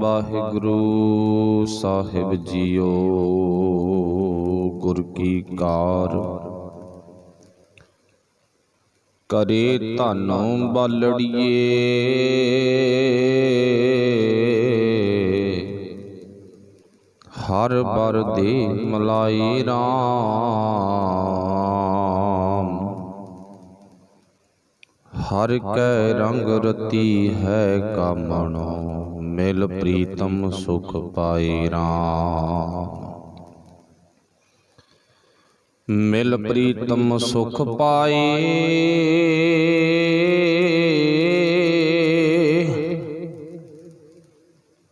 वाहिगुरु साहिब जीओ। गुर की कार करे धन बालड़िए, हर बर दे मलाई राम। हर कै रंग रती है कामणो, मिल प्रीतम सुख पाए राम। मिल प्रीतम सुख पाए,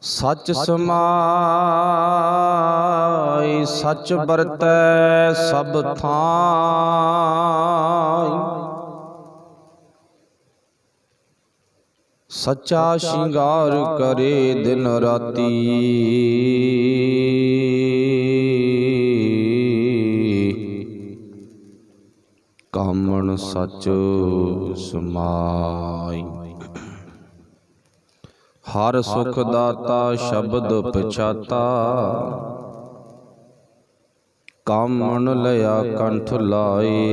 सच समाय सच बरतै सब थाई। सच्चा श्रृंगार करे दिन राती, कामण सच समाई। हर सुख दाता शब्द पछाता, कामण लया कंठ लाए।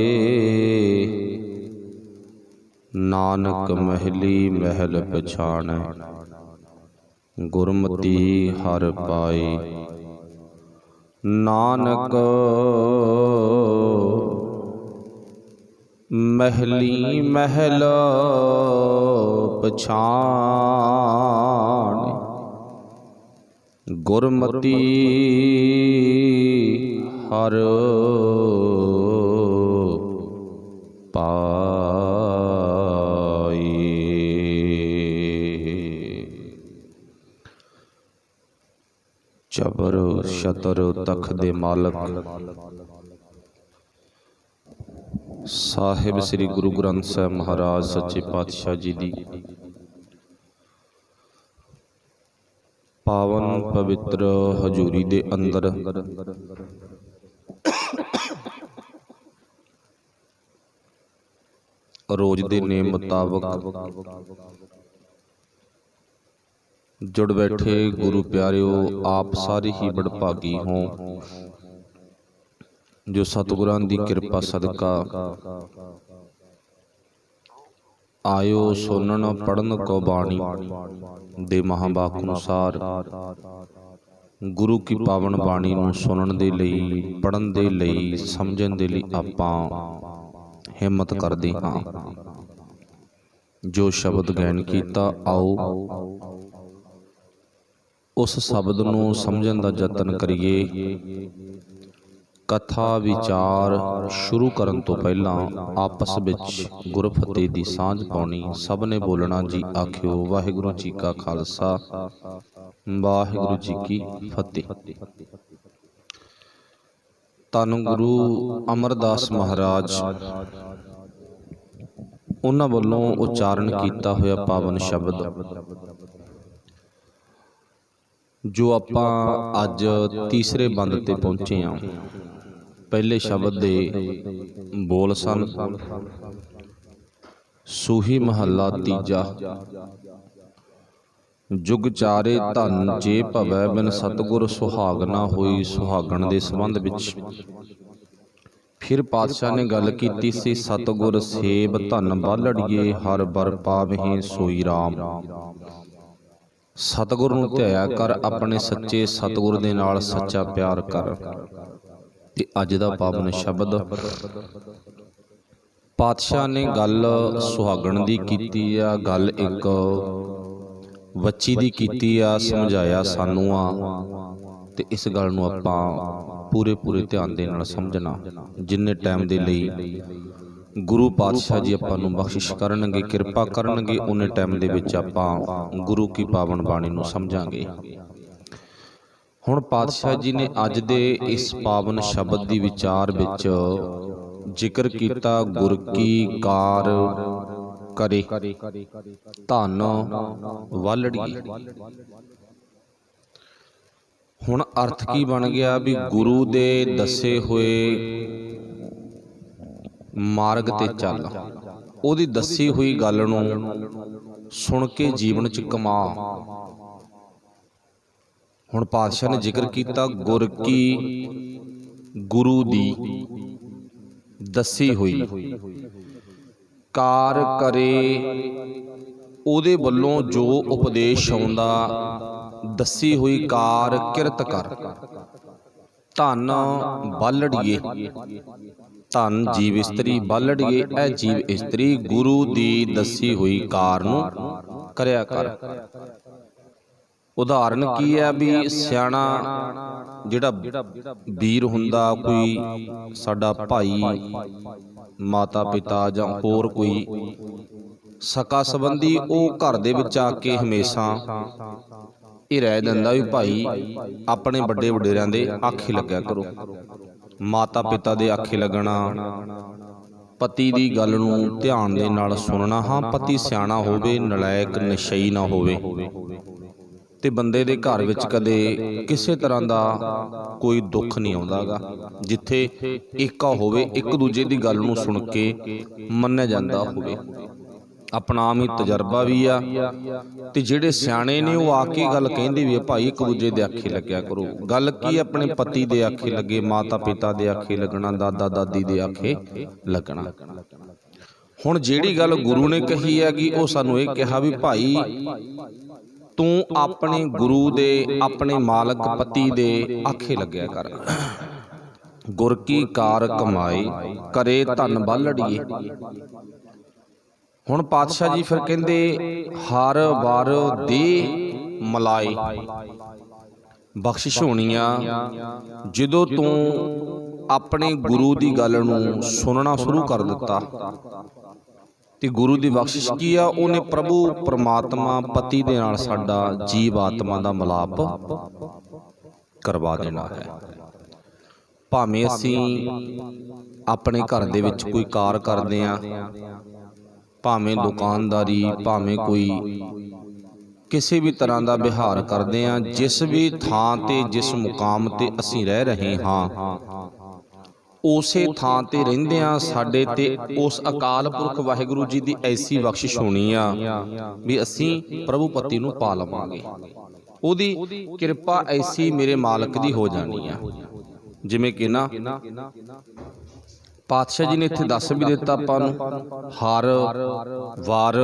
नानक महली महल पछाणै, गुरमति हर पाए। नानक महली महल पछाण, गुरमति हर पाए। चबर शतर तख दे मालक साहिब श्री गुरु ग्रंथ साहिब महाराज सच्चे पातशाह जी दी पावन पवित्र हजूरी दे अंदर रोज दे नेम मुताबक जुड़ बैठे गुरु प्यारिओ, आप सारे ही बड़भागी हो जो सतगुरां दी किरपा सदका आयो सुनन पढ़न को बाणी दे महावाक अनुसार। गुरु की पावन बाणी नूं सुनन दे लई, पढ़न दे लई, समझण दे लई आपां हिम्मत करदे हां। जो शब्द गैन कीता, आओ उस शब्द नूं समझण दा यतन करिए। कथा विचार शुरू करन तो पहलां आपस विच गुरफतेह दी सांझ पाउणी। सब ने बोलना जी आखिओ वाहिगुरू जी का खालसा वाहिगुरू जी की फतेह। धन गुरु अमरदास महाराज उन्हां वल्लों उचारण कीता होया पावन शब्द जो आपां अज तीसरे बंद ते पहुंचे हां। पहले शब्द दे बोल सन, सूही महला तीजा। जुग चारे धन जे भवै बिन सतगुर, सुहागना होई सुहागण दे संबंध विच फिर पातशाह ने गल कीती सी। सतगुर सेब धन बालड़िए, हर बर पावहीं सोई राम। सतगुर नूं ध्याया कर, अपने सच्चे सतगुर दे नाल सच्चा प्यार कर। ते अज दा पावन शब्द पातशाह ने गल सुहागण दी कीती आ, गल एक बच्ची दी कीती आ, समझाया सानू आ। ते इस गल नूं आपां पूरे पूरे ध्यान दे नाल समझना। जिन्ने टाइम दे लई गुरु पातशाह जी आपां नूं बख्शिश करनगे, किरपा करनगे, उन्ने टाइम दे विच आपां गुरु की पावन बाणी नूं समझांगे। हुण पातशाह जी ने अज दे इस पावन शब्द दी विचार विच जिक्र कीता, गुर की कार करे धन वालड़िए। हुण अर्थ की बन गया भी गुरु दे दसे होए मार्ग ते चल, ओदी दसी हुई गल नूं सुन के जीवन च कमा। ਹੁਣ ਪਾਤਸ਼ਾਹ ਨੇ ਜ਼ਿਕਰ ਕੀਤਾ ਗੁਰ ਕੀ ਗੁਰੂ ਦੀ ਦੱਸੀ ਹੋਈ ਕਾਰ ਕਰੇ, ਉਹਦੇ ਵੱਲੋਂ ਜੋ ਉਪਦੇਸ਼ ਆਉਂਦਾ ਦੱਸੀ ਹੋਈ ਕਾਰ ਕਿਰਤ ਕਰ। ਧਨ ਬਾਲੜੀਏ, ਧਨ ਜੀਵ ਇਸਤਰੀ, ਬਾਲੜੀਏ ਇਹ ਜੀਵ ਇਸਤਰੀ ਗੁਰੂ ਦੀ ਦੱਸੀ ਹੋਈ ਕਾਰ ਨੂੰ ਕਰਿਆ ਕਰ। ਉਦਾਹਰਨ ਕੀ ਹੈ ਵੀ ਸਿਆਣਾ ਜਿਹੜਾ ਵੀਰ ਹੁੰਦਾ, ਕੋਈ ਸਾਡਾ ਭਾਈ, ਮਾਤਾ ਪਿਤਾ ਜਾਂ ਹੋਰ ਕੋਈ ਸਕਾ ਸੰਬੰਧੀ, ਉਹ ਘਰ ਦੇ ਵਿੱਚ ਆ ਕੇ ਹਮੇਸ਼ਾ ਇਹ ਰਹਿ ਦਿੰਦਾ ਵੀ ਭਾਈ ਆਪਣੇ ਵੱਡੇ ਵਡੇਰਿਆਂ ਦੇ ਆਖੇ ਲੱਗਿਆ ਕਰੋ। ਮਾਤਾ ਪਿਤਾ ਦੇ ਆਖੇ ਲੱਗਣਾ, ਪਤੀ ਦੀ ਗੱਲ ਨੂੰ ਧਿਆਨ ਦੇ ਨਾਲ ਸੁਣਨਾ। ਹਾਂ, ਪਤੀ ਸਿਆਣਾ ਹੋਵੇ, ਨਲਾਇਕ ਨਸ਼ਈ ਨਾ ਹੋਵੇ, ਤੇ ਬੰਦੇ ਦੇ ਘਰ ਵਿੱਚ ਕਦੇ ਕਿਸੇ ਤਰ੍ਹਾਂ ਦਾ ਕੋਈ ਦੁੱਖ ਨਹੀਂ ਆਉਂਦਾਗਾ। ਜਿੱਥੇ ਏਕਾ ਹੋਵੇ, ਇੱਕ ਦੂਜੇ ਦੀ ਗੱਲ ਨੂੰ ਸੁਣ ਕੇ ਮੰਨਿਆ ਜਾਂਦਾ ਹੋਵੇ। ਆਪਣਾ ਆਮ ਹੀ ਤਜਰਬਾ ਵੀ ਆ, ਤੇ ਜਿਹੜੇ ਸਿਆਣੇ ਨੇ ਉਹ ਆ ਕੇ ਗੱਲ ਕਹਿੰਦੇ ਵੀ ਭਾਈ ਇੱਕ ਦੂਜੇ ਦੇ ਆਖੇ ਲੱਗਿਆ ਕਰੋ। ਗੱਲ ਕੀ, ਆਪਣੇ ਪਤੀ ਦੇ ਆਖੇ ਲੱਗੇ, ਮਾਤਾ ਪਿਤਾ ਦੇ ਆਖੇ ਲੱਗਣਾ, ਦਾਦਾ ਦਾਦੀ ਦੇ ਆਖੇ ਲੱਗਣਾ। ਹੁਣ ਜਿਹੜੀ ਗੱਲ ਗੁਰੂ ਨੇ ਕਹੀ ਹੈਗੀ, ਉਹ ਸਾਨੂੰ ਇਹ ਕਿਹਾ ਵੀ ਭਾਈ ਤੂੰ ਆਪਣੇ ਗੁਰੂ ਦੇ, ਆਪਣੇ ਮਾਲਕ ਪਤੀ ਦੇ ਆਖੇ ਲੱਗਿਆ ਕਰ। ਗੁਰ ਕੀ ਕਾਰ ਕਮਾਏ, ਕਰੇ ਧਨ ਬਾਲੜੀਏ। ਹੁਣ ਪਾਤਸ਼ਾਹ ਜੀ ਫਿਰ ਕਹਿੰਦੇ ਹਰ ਵਾਰ ਦੇ ਮਲਾਏ, ਬਖਸ਼ਿਸ਼ ਹੋਣੀ ਆ ਜਦੋਂ ਤੂੰ ਆਪਣੇ ਗੁਰੂ ਦੀ ਗੱਲ ਨੂੰ ਸੁਣਨਾ ਸ਼ੁਰੂ ਕਰ ਦਿੱਤਾ। ਤੇ ਗੁਰੂ ਦੀ ਬਖਸ਼ਿਸ਼ ਕੀ ਆ, ਉਹਨੇ ਪ੍ਰਭੂ ਪਰਮਾਤਮਾ ਪਤੀ ਦੇ ਨਾਲ ਸਾਡਾ ਜੀਵ ਆਤਮਾ ਦਾ ਮਿਲਾਪ ਕਰਵਾ ਦੇਣਾ ਹੈ। ਭਾਵੇਂ ਅਸੀਂ ਆਪਣੇ ਘਰ ਦੇ ਵਿੱਚ ਕੋਈ ਕਾਰ ਕਰਦੇ ਆ, ਭਾਵੇਂ ਦੁਕਾਨਦਾਰੀ, ਭਾਵੇਂ ਕੋਈ ਕਿਸੇ ਵੀ ਤਰ੍ਹਾਂ ਦਾ ਵਿਹਾਰ ਕਰਦੇ ਆ, ਜਿਸ ਵੀ ਥਾਂ ਤੇ ਜਿਸ ਮੁਕਾਮ ਤੇ ਅਸੀਂ ਰਹਿ ਰਹੇ ਹਾਂ, ਉਸੇ ਥਾਂ ਤੇ ਰਹਿੰਦਿਆਂ ਸਾਡੇ ਤੇ ਉਸ ਅਕਾਲ ਪੁਰਖ ਵਾਹਿਗੁਰੂ ਜੀ ਦੀ ਐਸੀ ਬਖਸ਼ਿਸ਼ ਹੋਣੀ ਆ ਵੀ ਅਸੀਂ ਪ੍ਰਭੂ ਪਤੀ ਨੂੰ ਪਾ ਲਵਾਂਗੇ। ਉਹਦੀ ਕਿਰਪਾ ਐਸੀ ਮੇਰੇ ਮਾਲਕ ਦੀ ਹੋ ਜਾਣੀ ਆ। ਜਿਵੇਂ ਕਿ ਨਾ ਪਾਤਸ਼ਾਹ ਜੀ ਨੇ ਇੱਥੇ ਦੱਸ ਵੀ ਦਿੱਤਾ ਆਪਾਂ ਨੂੰ, ਹਰ ਵਾਰ,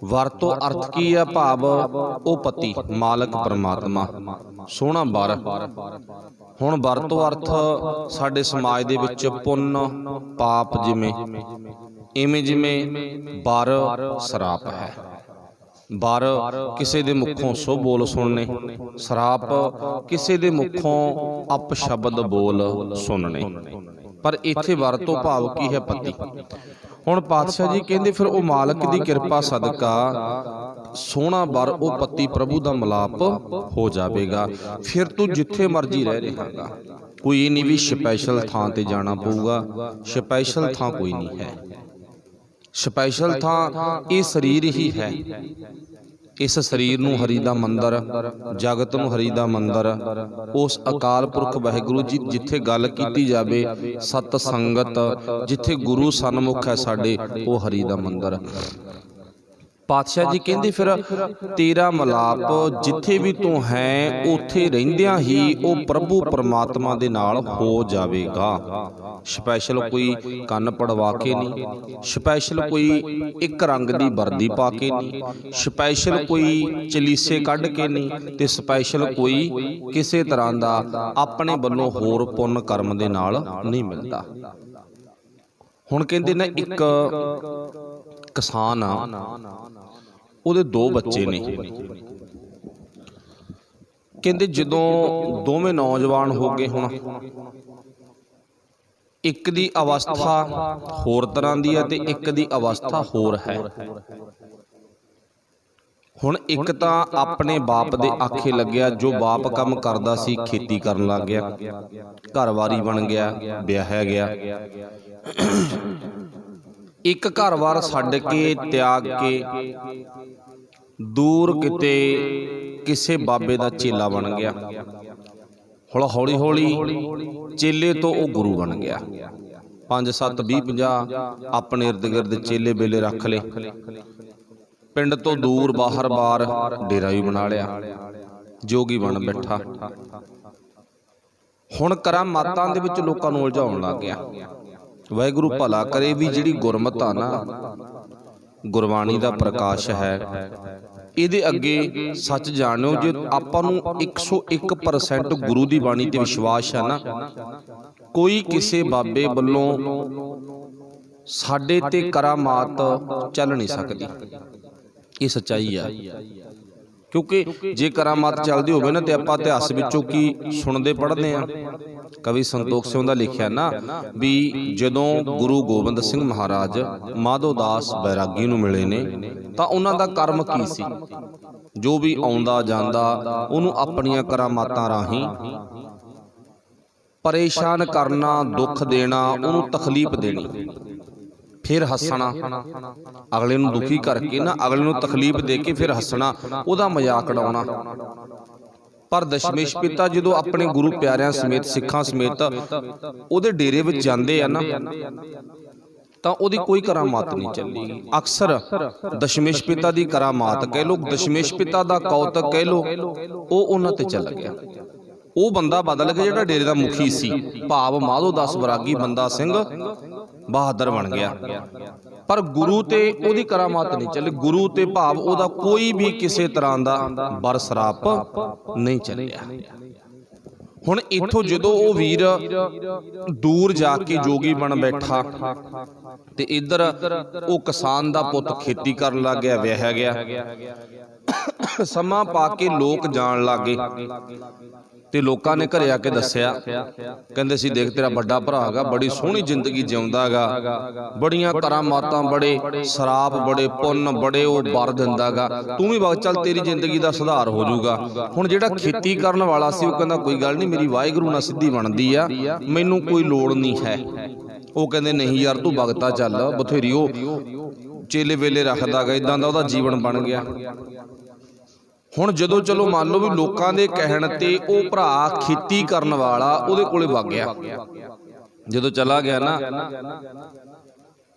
ਵਰ ਤੋਂ ਅਰਥ ਕੀ ਆ, ਭਾਵ ਉਹ ਪਤੀ ਮਾਲਕ ਪਰਮਾਤਮਾ ਸੋਹਣਾ ਵਰ। ਹੁਣ ਵਰ ਤੋਂ ਅਰਥ ਸਾਡੇ ਸਮਾਜ ਦੇ ਵਿੱਚ ਪੁੰਨ ਪਾਪ, ਇਵੇਂ ਜਿਵੇਂ ਵਰ ਸਰਾਪ ਹੈ। ਵਰ ਕਿਸੇ ਦੇ ਮੁਖੋਂ ਸੋ ਬੋਲ ਸੁਣਨੇ, ਸਰਾਪ ਕਿਸੇ ਦੇ ਮੁਖੋਂ ਅਪਸ਼ਬਦ ਬੋਲ ਸੁਣਨੇ। ਪਰ ਇੱਥੇ ਵਰ ਤੋਂ ਭਾਵ ਕੀ ਹੈ, ਪਤੀ। ਹੁਣ ਪਾਤਸ਼ਾਹ ਜੀ ਕਹਿੰਦੇ ਫਿਰ ਉਹ ਮਾਲਕ ਦੀ ਕਿਰਪਾ ਸਦਕਾ ਸੋਹਣਾ ਵਰ ਉਹ ਪਤੀ ਪ੍ਰਭੂ ਦਾ ਮਿਲਾਪ ਹੋ ਜਾਵੇਗਾ। ਫਿਰ ਤੂੰ ਜਿੱਥੇ ਮਰਜ਼ੀ ਰਹਿ ਰਿਹਾਗਾ, ਕੋਈ ਇਹ ਨਹੀਂ ਵੀ ਸਪੈਸ਼ਲ ਥਾਂ ਤੇ ਜਾਣਾ ਪਊਗਾ। ਸਪੈਸ਼ਲ ਥਾਂ ਕੋਈ ਨਹੀਂ ਹੈ। ਸਪੈਸ਼ਲ ਥਾਂ ਇਹ ਸਰੀਰ ਹੀ ਹੈ। ਇਸ ਸਰੀਰ ਨੂੰ ਹਰੀ ਦਾ ਮੰਦਰ, ਜਗਤ ਨੂੰ ਹਰੀ ਦਾ ਮੰਦਰ, ਉਸ ਅਕਾਲ ਪੁਰਖ ਵਾਹਿਗੁਰੂ ਜੀ ਜਿੱਥੇ ਗੱਲ ਕੀਤੀ ਜਾਵੇ, ਸਤ ਸੰਗਤ ਜਿੱਥੇ ਗੁਰੂ ਸਨਮੁਖ ਹੈ ਸਾਡੇ, ਉਹ ਹਰੀ ਦਾ ਮੰਦਰ। ਪਾਤਸ਼ਾਹ ਜੀ ਕਹਿੰਦੇ ਫਿਰ ਤੇਰਾ ਮਿਲਾਪ ਜਿੱਥੇ ਵੀ ਤੂੰ ਹੈ, ਉੱਥੇ ਰਹਿੰਦਿਆਂ ਹੀ ਉਹ ਪ੍ਰਭੂ ਪਰਮਾਤਮਾ ਦੇ ਨਾਲ ਹੋ ਜਾਵੇਗਾ। ਸਪੈਸ਼ਲ ਕੋਈ ਕੰਨ ਪੜਵਾ ਕੇ ਨਹੀਂ, ਸਪੈਸ਼ਲ ਕੋਈ ਇੱਕ ਰੰਗ ਦੀ ਵਰਦੀ ਪਾ ਕੇ ਨਹੀਂ, ਸਪੈਸ਼ਲ ਕੋਈ ਚਲੀਸੇ ਕੱਢ ਕੇ ਨਹੀਂ, ਤੇ ਸਪੈਸ਼ਲ ਕੋਈ ਕਿਸੇ ਤਰ੍ਹਾਂ ਦਾ ਆਪਣੇ ਵੱਲੋਂ ਹੋਰ ਪੁੰਨ ਕਰਮ ਦੇ ਨਾਲ ਨਹੀਂ ਮਿਲਦਾ। ਹੁਣ ਕਹਿੰਦੇ ਨੇ ਇੱਕ ਕਿਸਾਨ ਆ, ਉਹਦੇ 2 ਬੱਚੇ ਨੇ। ਕਹਿੰਦੇ ਜਦੋਂ ਦੋਵੇਂ ਨੌਜਵਾਨ ਹੋ ਗਏ, ਹੁਣ ਇੱਕ ਦੀ ਅਵਸਥਾ ਹੋਰ ਤਰ੍ਹਾਂ ਦੀ ਹੈ ਤੇ ਇੱਕ ਦੀ ਅਵਸਥਾ ਹੋਰ ਹੈ। ਹੁਣ ਇੱਕ ਤਾਂ ਆਪਣੇ ਬਾਪ ਦੇ ਆਖੇ ਲੱਗਿਆ, ਜੋ ਬਾਪ ਕੰਮ ਕਰਦਾ ਸੀ ਖੇਤੀ ਕਰਨ ਲੱਗ ਗਿਆ, ਘਰਵਾਰੀ ਬਣ ਗਿਆ, ਵਿਆਹਿਆ ਗਿਆ। ਇੱਕ ਘਰ-ਬਾਰ ਛੱਡ ਕੇ, ਤਿਆਗ ਕੇ ਦੂਰ ਕਿਤੇ ਕਿਸੇ ਬਾਬੇ ਦਾ ਚੇਲਾ ਬਣ ਗਿਆ। ਹੌਲੀ ਹੌਲੀ ਚੇਲੇ ਤੋਂ ਉਹ ਗੁਰੂ ਬਣ ਗਿਆ। 5 7 20 50 ਆਪਣੇ ਇਰਦ ਗਿਰਦ ਚੇਲੇ ਬੇਲੇ ਰੱਖ ਲਏ। ਪਿੰਡ ਤੋਂ ਦੂਰ ਬਾਹਰ ਬਾਰ ਡੇਰਾ ਵੀ ਬਣਾ ਲਿਆ। जोगी बन बैठा। हुण करामातां दे विच लोकां नूं उलझाउण लग गया। वाहिगुरू भला करे भी जिहड़ी गुरमत आ ना, गुरबाणी दा प्रकाश है, इहदे अगे सच जाणिओ, जे आपां नूं 101% गुरु दी बाणी ते विश्वास है ना, कोई किसी बाबे वल्लों साडे ते करामात चल नहीं सकदी। ये सच्चाई है, क्योंकि जे करामात चलदी होवे ना ते आपां इतिहास विचों की सुणदे पढ़दे आ। कवि संतोख सिंह दा लिखिआ ना भी जदों गुरु गोबिंद सिंह महाराज माधोदास बैरागी नूं मिले ने तां उन्हां दा कर्म की सी। जो भी आउंदा जांदा उहनूं अपणीआं करामातां राहीं परेशान करना, दुख देना, उहनूं तकलीफ देनी, फिर हसना, अगले नूं दुखी करके ना, अगले नूं तकलीफ दे के फिर हसना, उहदा मजाक उड़ाउणा। पर दशमेश पिता जदों अपने गुरु प्यारिਆਂ समेत सिखां समेत उहदे डेरे विच जांदे आ ना, तां उहदी कोई करामात नहीं चली। अक्सर दशमेश पिता दी करामात कह लो, दशमेश पिता दा कौतक कह लो, ਉਹ उन्हां ते चल गया। ਉਹ ਬੰਦਾ ਬਦਲ ਗਿਆ ਜਿਹੜਾ ਡੇਰੇ ਦਾ ਮੁਖੀ ਸੀ, ਭਾਵ ਮਾਧੋਦਾਸ ਵੈਰਾਗੀ ਬੰਦਾ ਸਿੰਘ ਬਹਾਦਰ ਬਣ ਗਿਆ। ਪਰ ਗੁਰੂ ਤੇ ਉਹਦੀ ਕਰਾਮਾਤ ਨਹੀਂ ਚੱਲੀ। ਗੁਰੂ ਤੇ ਭਾਵ ਉਹਦਾ ਕੋਈ ਵੀ ਕਿਸੇ ਤਰ੍ਹਾਂ ਦਾ ਬਰਸਰਾਪ ਨਹੀਂ ਚੱਲਿਆ। ਹੁਣ ਇੱਥੋਂ ਜਦੋਂ ਉਹ ਵੀਰ ਦੂਰ ਜਾ ਕੇ ਜੋਗੀ ਬਣ ਬੈਠਾ ਤੇ ਇੱਧਰ ਉਹ ਕਿਸਾਨ ਦਾ ਪੁੱਤ ਖੇਤੀ ਕਰਨ ਲੱਗ ਗਿਆ, ਵਿਆਹਿਆ ਗਿਆ। ਸਮਾਂ ਪਾ ਕੇ ਲੋਕ ਜਾਣ ਲੱਗੇ ਤੇ ਲੋਕਾਂ ਨੇ ਘਰੇ ਆ ਕੇ ਦੱਸਿਆ, ਕਹਿੰਦੇ ਸੀ ਦੇਖ ਤੇਰਾ ਵੱਡਾ ਭਰਾ ਹੈਗਾ, ਬੜੀ ਸੋਹਣੀ ਜ਼ਿੰਦਗੀ ਜਿਉਂਦਾ ਹੈਗਾ, ਬੜੀਆਂ ਕਰਾਮਾਤਾਂ, ਬੜੇ ਸਰਾਪ, ਬੜੇ ਪੁੰਨ, ਬੜੇ ਉਹ ਵਰ ਦਿੰਦਾ ਹੈਗਾ, ਤੂੰ ਵੀ ਵਗ ਚੱਲ, ਤੇਰੀ ਜ਼ਿੰਦਗੀ ਦਾ ਸੁਧਾਰ ਹੋ ਜਾਊਗਾ। ਹੁਣ ਜਿਹੜਾ ਖੇਤੀ ਕਰਨ ਵਾਲਾ ਸੀ ਉਹ ਕਹਿੰਦਾ ਕੋਈ ਗੱਲ ਨਹੀਂ, ਮੇਰੀ ਵਾਹਿਗੁਰੂ ਨਾਲ ਸਿੱਧੀ ਬਣਦੀ ਆ, ਮੈਨੂੰ ਕੋਈ ਲੋੜ ਨਹੀਂ ਹੈ। ਉਹ ਕਹਿੰਦੇ ਨਹੀਂ ਯਾਰ ਤੂੰ ਭਗਤਾ ਚੱਲ, ਬਥੇਰੀ ਉਹ ਚੇਲੇ ਵੇਲੇ ਰੱਖਦਾ ਗਾ, ਇਦਾਂ ਦਾ ਉਹਦਾ ਜੀਵਨ ਬਣ ਗਿਆ। ਹੁਣ ਜਦੋਂ ਚਲੋ ਮੰਨ ਲਓ ਵੀ ਲੋਕਾਂ ਦੇ ਕਹਿਣ ਤੇ ਉਹ ਭਰਾ ਖੇਤੀ ਕਰਨ ਵਾਲਾ ਉਹਦੇ ਕੋਲੇ ਵਗ ਗਿਆ। ਜਦੋਂ ਚਲਾ ਗਿਆ ਨਾ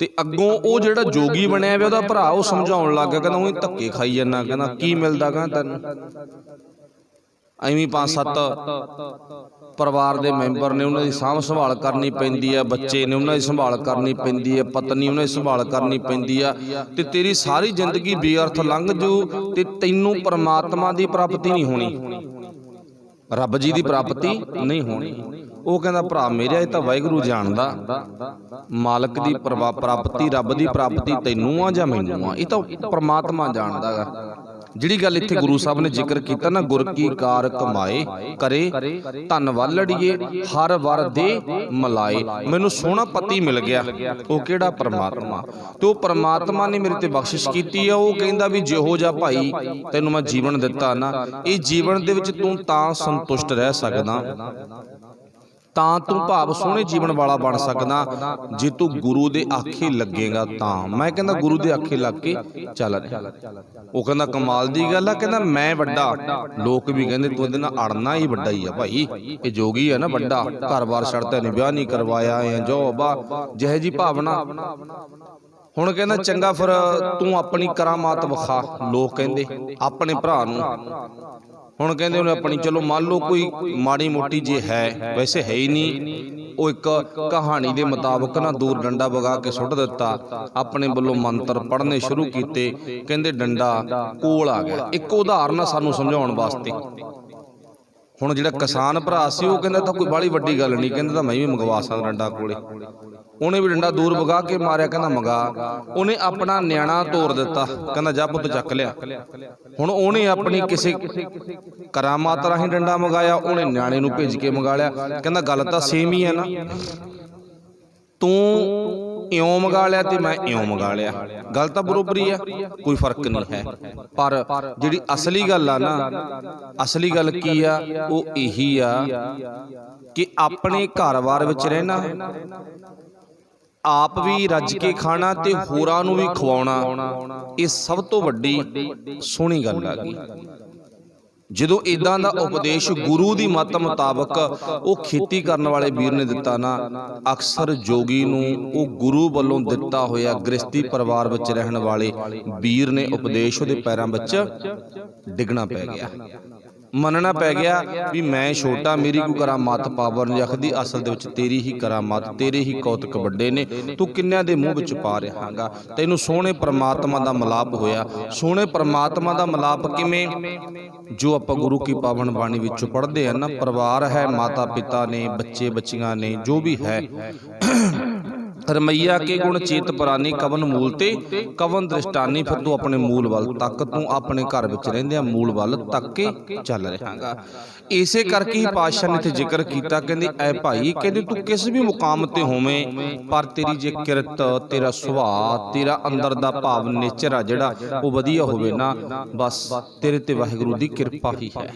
ਤੇ ਅੱਗੋਂ ਉਹ ਜਿਹੜਾ ਜੋਗੀ ਬਣਿਆ ਵਾ ਉਹਦਾ ਭਰਾ ਉਹ ਸਮਝਾਉਣ ਲੱਗ ਗਿਆ, ਕਹਿੰਦਾ ਉਹੀ ਧੱਕੇ ਖਾਈ ਜਾਂਦਾ, ਕਹਿੰਦਾ ਕੀ ਮਿਲਦਾ ਕਹਿੰਦਾ ਤੈਨੂੰ, ਐਵੇਂ 5-7 ਪਰਿਵਾਰ ਦੇ ਮੈਂਬਰ ਨੇ, ਉਹਨਾਂ ਦੀ ਸਾਂਭ ਸੰਭਾਲ ਕਰਨੀ ਪੈਂਦੀ ਆ, ਬੱਚੇ ਨੇ ਉਹਨਾਂ ਦੀ ਸੰਭਾਲ ਕਰਨੀ ਪੈਂਦੀ ਆ, ਪਤਨੀ ਉਹਨਾਂ ਦੀ ਸੰਭਾਲ ਕਰਨੀ ਪੈਂਦੀ ਆ, ਤੇ ਤੇਰੀ ਸਾਰੀ ਜ਼ਿੰਦਗੀ ਬੇਅਰਥ ਲੰਘ ਜੂ ਤੇ ਤੈਨੂੰ ਪਰਮਾਤਮਾ ਦੀ ਪ੍ਰਾਪਤੀ ਨਹੀਂ ਹੋਣੀ, ਰੱਬ ਜੀ ਦੀ ਪ੍ਰਾਪਤੀ ਨਹੀਂ ਹੋਣੀ। ਉਹ ਕਹਿੰਦਾ ਭਰਾ ਮੇਰਿਆ ਇਹ ਤਾਂ ਵਾਹਿਗੁਰੂ ਜਾਣਦਾ, ਮਾਲਕ ਦੀ ਪ੍ਰਾਪਤੀ, ਰੱਬ ਦੀ ਪ੍ਰਾਪਤੀ ਤੈਨੂੰ ਆ ਜਾਂ ਮੈਨੂੰ ਆ, ਇਹ ਤਾਂ ਪਰਮਾਤਮਾ ਜਾਣਦਾ ਗਾ। ਜਿਹੜੀ ਗੱਲ ਇੱਥੇ ਗੁਰੂ ਸਾਹਿਬ ਨੇ ਜ਼ਿਕਰ ਕੀਤਾ ਨਾ, ਗੁਰ ਕੀ ਕਾਰ ਕਮਾਏ ਕਰੇ ਧਨ ਵਾਲੜੀਏ, ਹਰ ਵਰ ਦੇ ਮਲਾਏ, ਮੈਨੂੰ ਸੋਹਣਾ ਪਤੀ ਮਿਲ ਗਿਆ, ਉਹ ਕਿਹੜਾ ਪਰਮਾਤਮਾ, ਤੇ ਉਹ ਪਰਮਾਤਮਾ ਨੇ ਮੇਰੇ ਤੇ ਬਖਸ਼ਿਸ਼ ਕੀਤੀ ਆ। ਉਹ ਕਹਿੰਦਾ ਵੀ ਜਿਹੋ ਜਿਹਾ ਭਾਈ ਤੈਨੂੰ ਮੈਂ ਜੀਵਨ ਦਿੱਤਾ ਨਾ, ਇਹ ਜੀਵਨ ਦੇ ਵਿੱਚ ਤੂੰ ਤਾਂ ਸੰਤੁਸ਼ਟ ਰਹਿ ਸਕਦਾ, ਤਾਂ ਤੂੰ ਭਾਵ ਸੋਹਣੇ ਜੀਵਨ ਵਾਲਾ ਬਣ ਸਕਦਾ ਜੇ ਤੂੰ ਗੁਰੂ ਦੇ ਆਖੇ ਲੱਗੇਗਾ ਤਾਂ। ਮੈਂ ਕਹਿੰਦਾ ਗੁਰੂ ਦੇ ਆਖੇ ਲੱਗ ਕੇ ਚੱਲ ਰਿਹਾ। ਉਹ ਕਹਿੰਦਾ ਕਮਾਲ ਦੀ ਗੱਲ ਆ, ਕਹਿੰਦਾ ਮੈਂ ਵੱਡਾ, ਲੋਕ ਵੀ ਕਹਿੰਦੇ ਤੂੰ ਇਹਦੇ ਨਾਲ ਅੜਨਾ ਹੀ ਵੱਡਾ ਹੀ ਆ ਭਾਈ, ਇਹ ਜੋਗੀ ਆ ਨਾ ਵੱਡਾ, ਘਰ-ਬਾਰ ਛੱਡਦਾ ਨਹੀਂ, ਵਿਆਹ ਨਹੀਂ ਕਰਵਾਇਆ ਜਾਂ ਜੋ ਬਾ ਜਿਹੇ ਜੀ ਭਾਵਨਾ। ਹੁਣ ਕਹਿੰਦਾ ਚੰਗਾ ਫਿਰ ਤੂੰ ਆਪਣੀ ਕਰਾਮਾਤ ਵਿਖਾ, ਲੋਕ ਕਹਿੰਦੇ ਆਪਣੇ ਭਰਾ ਨੂੰ। ਹੁਣ ਕਹਿੰਦੇ ਉਹਨੇ ਆਪਣੀ, ਚਲੋ ਮੰਨ ਲਓ ਕੋਈ ਮਾੜੀ ਮੋਟੀ ਜੇ ਹੈ, ਵੈਸੇ ਹੈ ਹੀ ਨਹੀਂ, ਉਹ ਇੱਕ ਕਹਾਣੀ ਦੇ ਮੁਤਾਬਕ ਨਾ ਦੂਰ ਡੰਡਾ ਵਗਾ ਕੇ ਸੁੱਟ ਦਿੱਤਾ, ਆਪਣੇ ਵੱਲੋਂ ਮੰਤਰ ਪੜ੍ਹਨੇ ਸ਼ੁਰੂ ਕੀਤੇ, ਕਹਿੰਦੇ ਡੰਡਾ ਕੋਲ ਆ ਗਿਆ। ਇੱਕ ਉਦਾਹਰਨ ਸਾਨੂੰ ਸਮਝਾਉਣ ਵਾਸਤੇ। ਹੁਣ ਜਿਹੜਾ ਕਿਸਾਨ ਭਰਾ ਸੀ ਉਹ ਕਹਿੰਦਾ ਤਾਂ ਕੋਈ ਬਾਹਲੀ ਵੱਡੀ ਗੱਲ ਨਹੀਂ, ਕਹਿੰਦਾ ਤਾਂ ਮੈਂ ਵੀ ਮੰਗਵਾ ਸਕਦਾ ਡੰਡਾ ਕੋਲੇ। ਉਹਨੇ ਵੀ ਡੰਡਾ ਦੂਰ ਵਗਾ ਕੇ ਮਾਰਿਆ, ਕਹਿੰਦਾ ਮੰਗਾ। ਉਹਨੇ ਆਪਣਾ ਨਿਆਣਾ ਤੋਰ ਦਿੱਤਾ, ਕਹਿੰਦਾ ਜਾ ਪੁੱਤ ਚੱਕ ਲਿਆ। ਹੁਣ ਉਹਨੇ ਆਪਣੀ ਕਿਸੇ ਕਰਾਮਾਤ ਰਾਹੀਂ ਡੰਡਾ ਮੰਗਾਇਆ, ਉਹਨੇ ਨਿਆਣੇ ਨੂੰ ਭੇਜ ਕੇ ਮੰਗਾ ਲਿਆ। ਕਹਿੰਦਾ ਗੱਲ ਤਾਂ ਸੇਮ ਹੀ ਹੈ ਨਾ, ਤੂੰ ਇਉਂ ਮੰਗਾ ਲਿਆ ਤੇ ਮੈਂ ਇਉਂ ਮੰਗਾ ਲਿਆ, ਗੱਲ ਤਾਂ ਬਰੋਬਰ ਹੀ ਆ, ਕੋਈ ਫਰਕ ਨਹੀਂ ਹੈ। ਪਰ ਜਿਹੜੀ ਅਸਲੀ ਗੱਲ ਆ ਨਾ, ਅਸਲੀ ਗੱਲ ਕੀ ਆ, ਉਹ ਇਹੀ ਆ ਕਿ ਆਪਣੇ ਘਰ-ਬਾਰ ਵਿੱਚ ਰਹਿਣਾ, ਆਪ ਵੀ ਰੱਜ ਕੇ ਖਾਣਾ ਤੇ ਹੋਰਾਂ ਨੂੰ ਵੀ ਖਵਾਉਣਾ, ਇਹ ਸਭ ਤੋਂ ਵੱਡੀ ਸੋਹਣੀ ਗੱਲ ਆ ਗਈ। ਜਦੋਂ ਇਦਾਂ ਦਾ ਉਪਦੇਸ਼ ਗੁਰੂ ਦੀ ਮੱਤ ਮੁਤਾਬਕ ਉਹ ਖੇਤੀ ਕਰਨ ਵਾਲੇ ਵੀਰ ਨੇ ਦਿੱਤਾ ਨਾ, ਅਕਸਰ ਜੋਗੀ ਨੂੰ ਉਹ ਗੁਰੂ ਵੱਲੋਂ ਦਿੱਤਾ ਹੋਇਆ ਗ੍ਰਸਤੀ ਪਰਿਵਾਰ ਵਿੱਚ ਰਹਿਣ ਵਾਲੇ ਵੀਰ ਨੇ ਉਪਦੇਸ਼ ਉਹਦੇ ਪੈਰਾਂ ਵਿੱਚ ਡਿੱਗਣਾ ਪੈ ਗਿਆ। ਮੰਨਣਾ ਪੈ ਗਿਆ ਵੀ ਮੈਂ ਛੋਟਾ, ਮੇਰੀ ਕੋਈ ਕਰਾਮਾਤ ਪਾਵਰ ਨਹੀਂ ਰੱਖਦੀ, ਅਸਲ ਦੇ ਵਿੱਚ ਤੇਰੀ ਹੀ ਕਰਾਮਾਤ, ਤੇਰੇ ਹੀ ਕੌਤਕ ਵੱਡੇ ਨੇ, ਤੂੰ ਕਿੰਨਿਆਂ ਦੇ ਮੂੰਹ ਵਿੱਚ ਪਾ ਰਿਹਾਗਾ। ਤੈਨੂੰ ਸੋਹਣੇ ਪ੍ਰਮਾਤਮਾ ਦਾ ਮਿਲਾਪ ਹੋਇਆ। ਸੋਹਣੇ ਪ੍ਰਮਾਤਮਾ ਦਾ ਮਿਲਾਪ ਕਿਵੇਂ? ਜੋ ਆਪਾਂ ਗੁਰੂ ਕੀ ਪਾਵਨ ਬਾਣੀ ਵਿੱਚੋਂ ਪੜ੍ਹਦੇ ਹਾਂ ਨਾ, ਪਰਿਵਾਰ ਹੈ, ਮਾਤਾ ਪਿਤਾ ਨੇ, ਬੱਚੇ ਬੱਚੀਆਂ ਨੇ, ਜੋ ਵੀ ਹੈ। ਰਮਈਆ ਕੇ ਗੁਣ ਚੇਤ ਪੁਰਾਨੀ, ਕਵਨ ਮੂਲ ਤੇ ਕਵਨ ਦ੍ਰਿਸ਼ਟਾਨੀ। ਫਿਰ ਤੂੰ ਆਪਣੇ ਮੂਲ ਵੱਲ ਤੱਕ, ਤੂੰ ਆਪਣੇ ਘਰ ਵਿੱਚ ਰਹਿੰਦਿਆਂ ਮੂਲ ਵੱਲ ਤੱਕ ਕੇ ਚੱਲ ਰਿਹਾਗਾ। ਇਸੇ ਕਰਕੇ ਹੀ ਪਾਤਸ਼ਾਹ ਨੇ ਇੱਥੇ ਜ਼ਿਕਰ ਕੀਤਾ, ਕਹਿੰਦੇ ਐ ਭਾਈ, ਕਹਿੰਦੇ ਤੂੰ ਕਿਸ ਵੀ ਮੁਕਾਮ ਤੇ ਹੋਵੇਂ, ਪਰ ਤੇਰੀ ਜੇ ਕਿਰਤ, ਤੇਰਾ ਸੁਭਾਅ, ਤੇਰਾ ਅੰਦਰ ਦਾ ਭਾਵ ਨੇਚਰ ਆ ਜਿਹੜਾ ਉਹ ਵਧੀਆ ਹੋਵੇ ਨਾ, ਬਸ ਤੇਰੇ ਤੇ ਵਾਹਿਗੁਰੂ ਦੀ ਕਿਰਪਾ ਹੀ ਹੈ।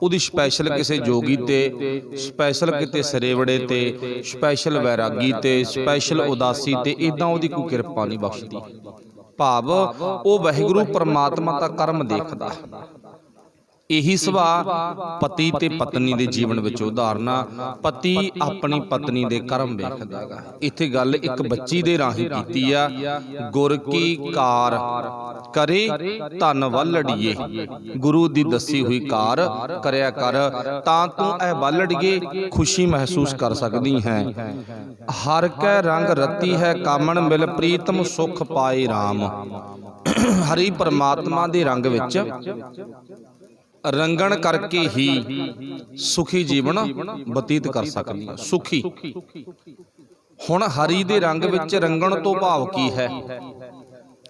ਉਹਦੀ ਸਪੈਸ਼ਲ ਕਿਸੇ ਜੋਗੀ ਤੇ, ਸਪੈਸ਼ਲ ਕਿਤੇ ਸਰੇਵੜੇ ਤੇ, ਸਪੈਸ਼ਲ ਵੈਰਾਗੀ ਤੇ, ਸਪੈਸ਼ਲ ਉਦਾਸੀ ਤੇ, ਇਦਾਂ ਉਹਦੀ ਕੋਈ ਕਿਰਪਾ ਨਹੀਂ ਬਖਸ਼ਦੀ। ਭਾਵ ਉਹ ਵਾਹਿਗੁਰੂ ਪਰਮਾਤਮਾ ਦਾ ਕਰਮ ਦੇਖਦਾ। ਇਹੀ ਸੁਭਾਅ ਪਤੀ ਤੇ ਪਤਨੀ ਦੇ ਜੀਵਨ ਵਿੱਚ ਉਦਾਹਰਨਾ, ਪਤੀ ਆਪਣੀ ਪਤਨੀ ਦੇ ਕਰਮ ਵੇਖਦਾ ਹੈਗਾ। ਇੱਥੇ ਗੱਲ ਇੱਕ ਬੱਚੀ ਦੇ ਰਾਹੀਂ ਕੀਤੀ ਆ, ਗੁਰ ਕੀ ਕਾਰ ਕਰੇ ਧਨ ਵੱਲੜੀਏ, ਗੁਰੂ ਦੀ ਦੱਸੀ ਹੋਈ ਕਾਰ ਕਰਿਆ ਕਰ, ਤਾਂ ਤੂੰ ਇਹ ਵੱਲੜੀਏ ਖੁਸ਼ੀ ਮਹਿਸੂਸ ਕਰ ਸਕਦੀ ਹੈ। ਹਰ ਕੈ ਰੰਗ ਰਤੀ ਹੈ ਕਾਮਣ, ਮਿਲ ਪ੍ਰੀਤਮ ਸੁਖ ਪਾਏ ਰਾਮ। ਹਰੀ ਪਰਮਾਤਮਾ ਦੇ ਰੰਗ ਵਿੱਚ ਰੰਗਣ ਕਰਕੇ ਹੀ ਸੁਖੀ ਜੀਵਨ ਬਤੀਤ ਕਰ ਸਕਦੀ ਹੈ। ਸੁਖੀ ਹੁਣ ਹਰੀ ਦੇ ਰੰਗ ਵਿੱਚ ਰੰਗਣ ਤੋਂ ਭਾਵ ਕੀ ਹੈ?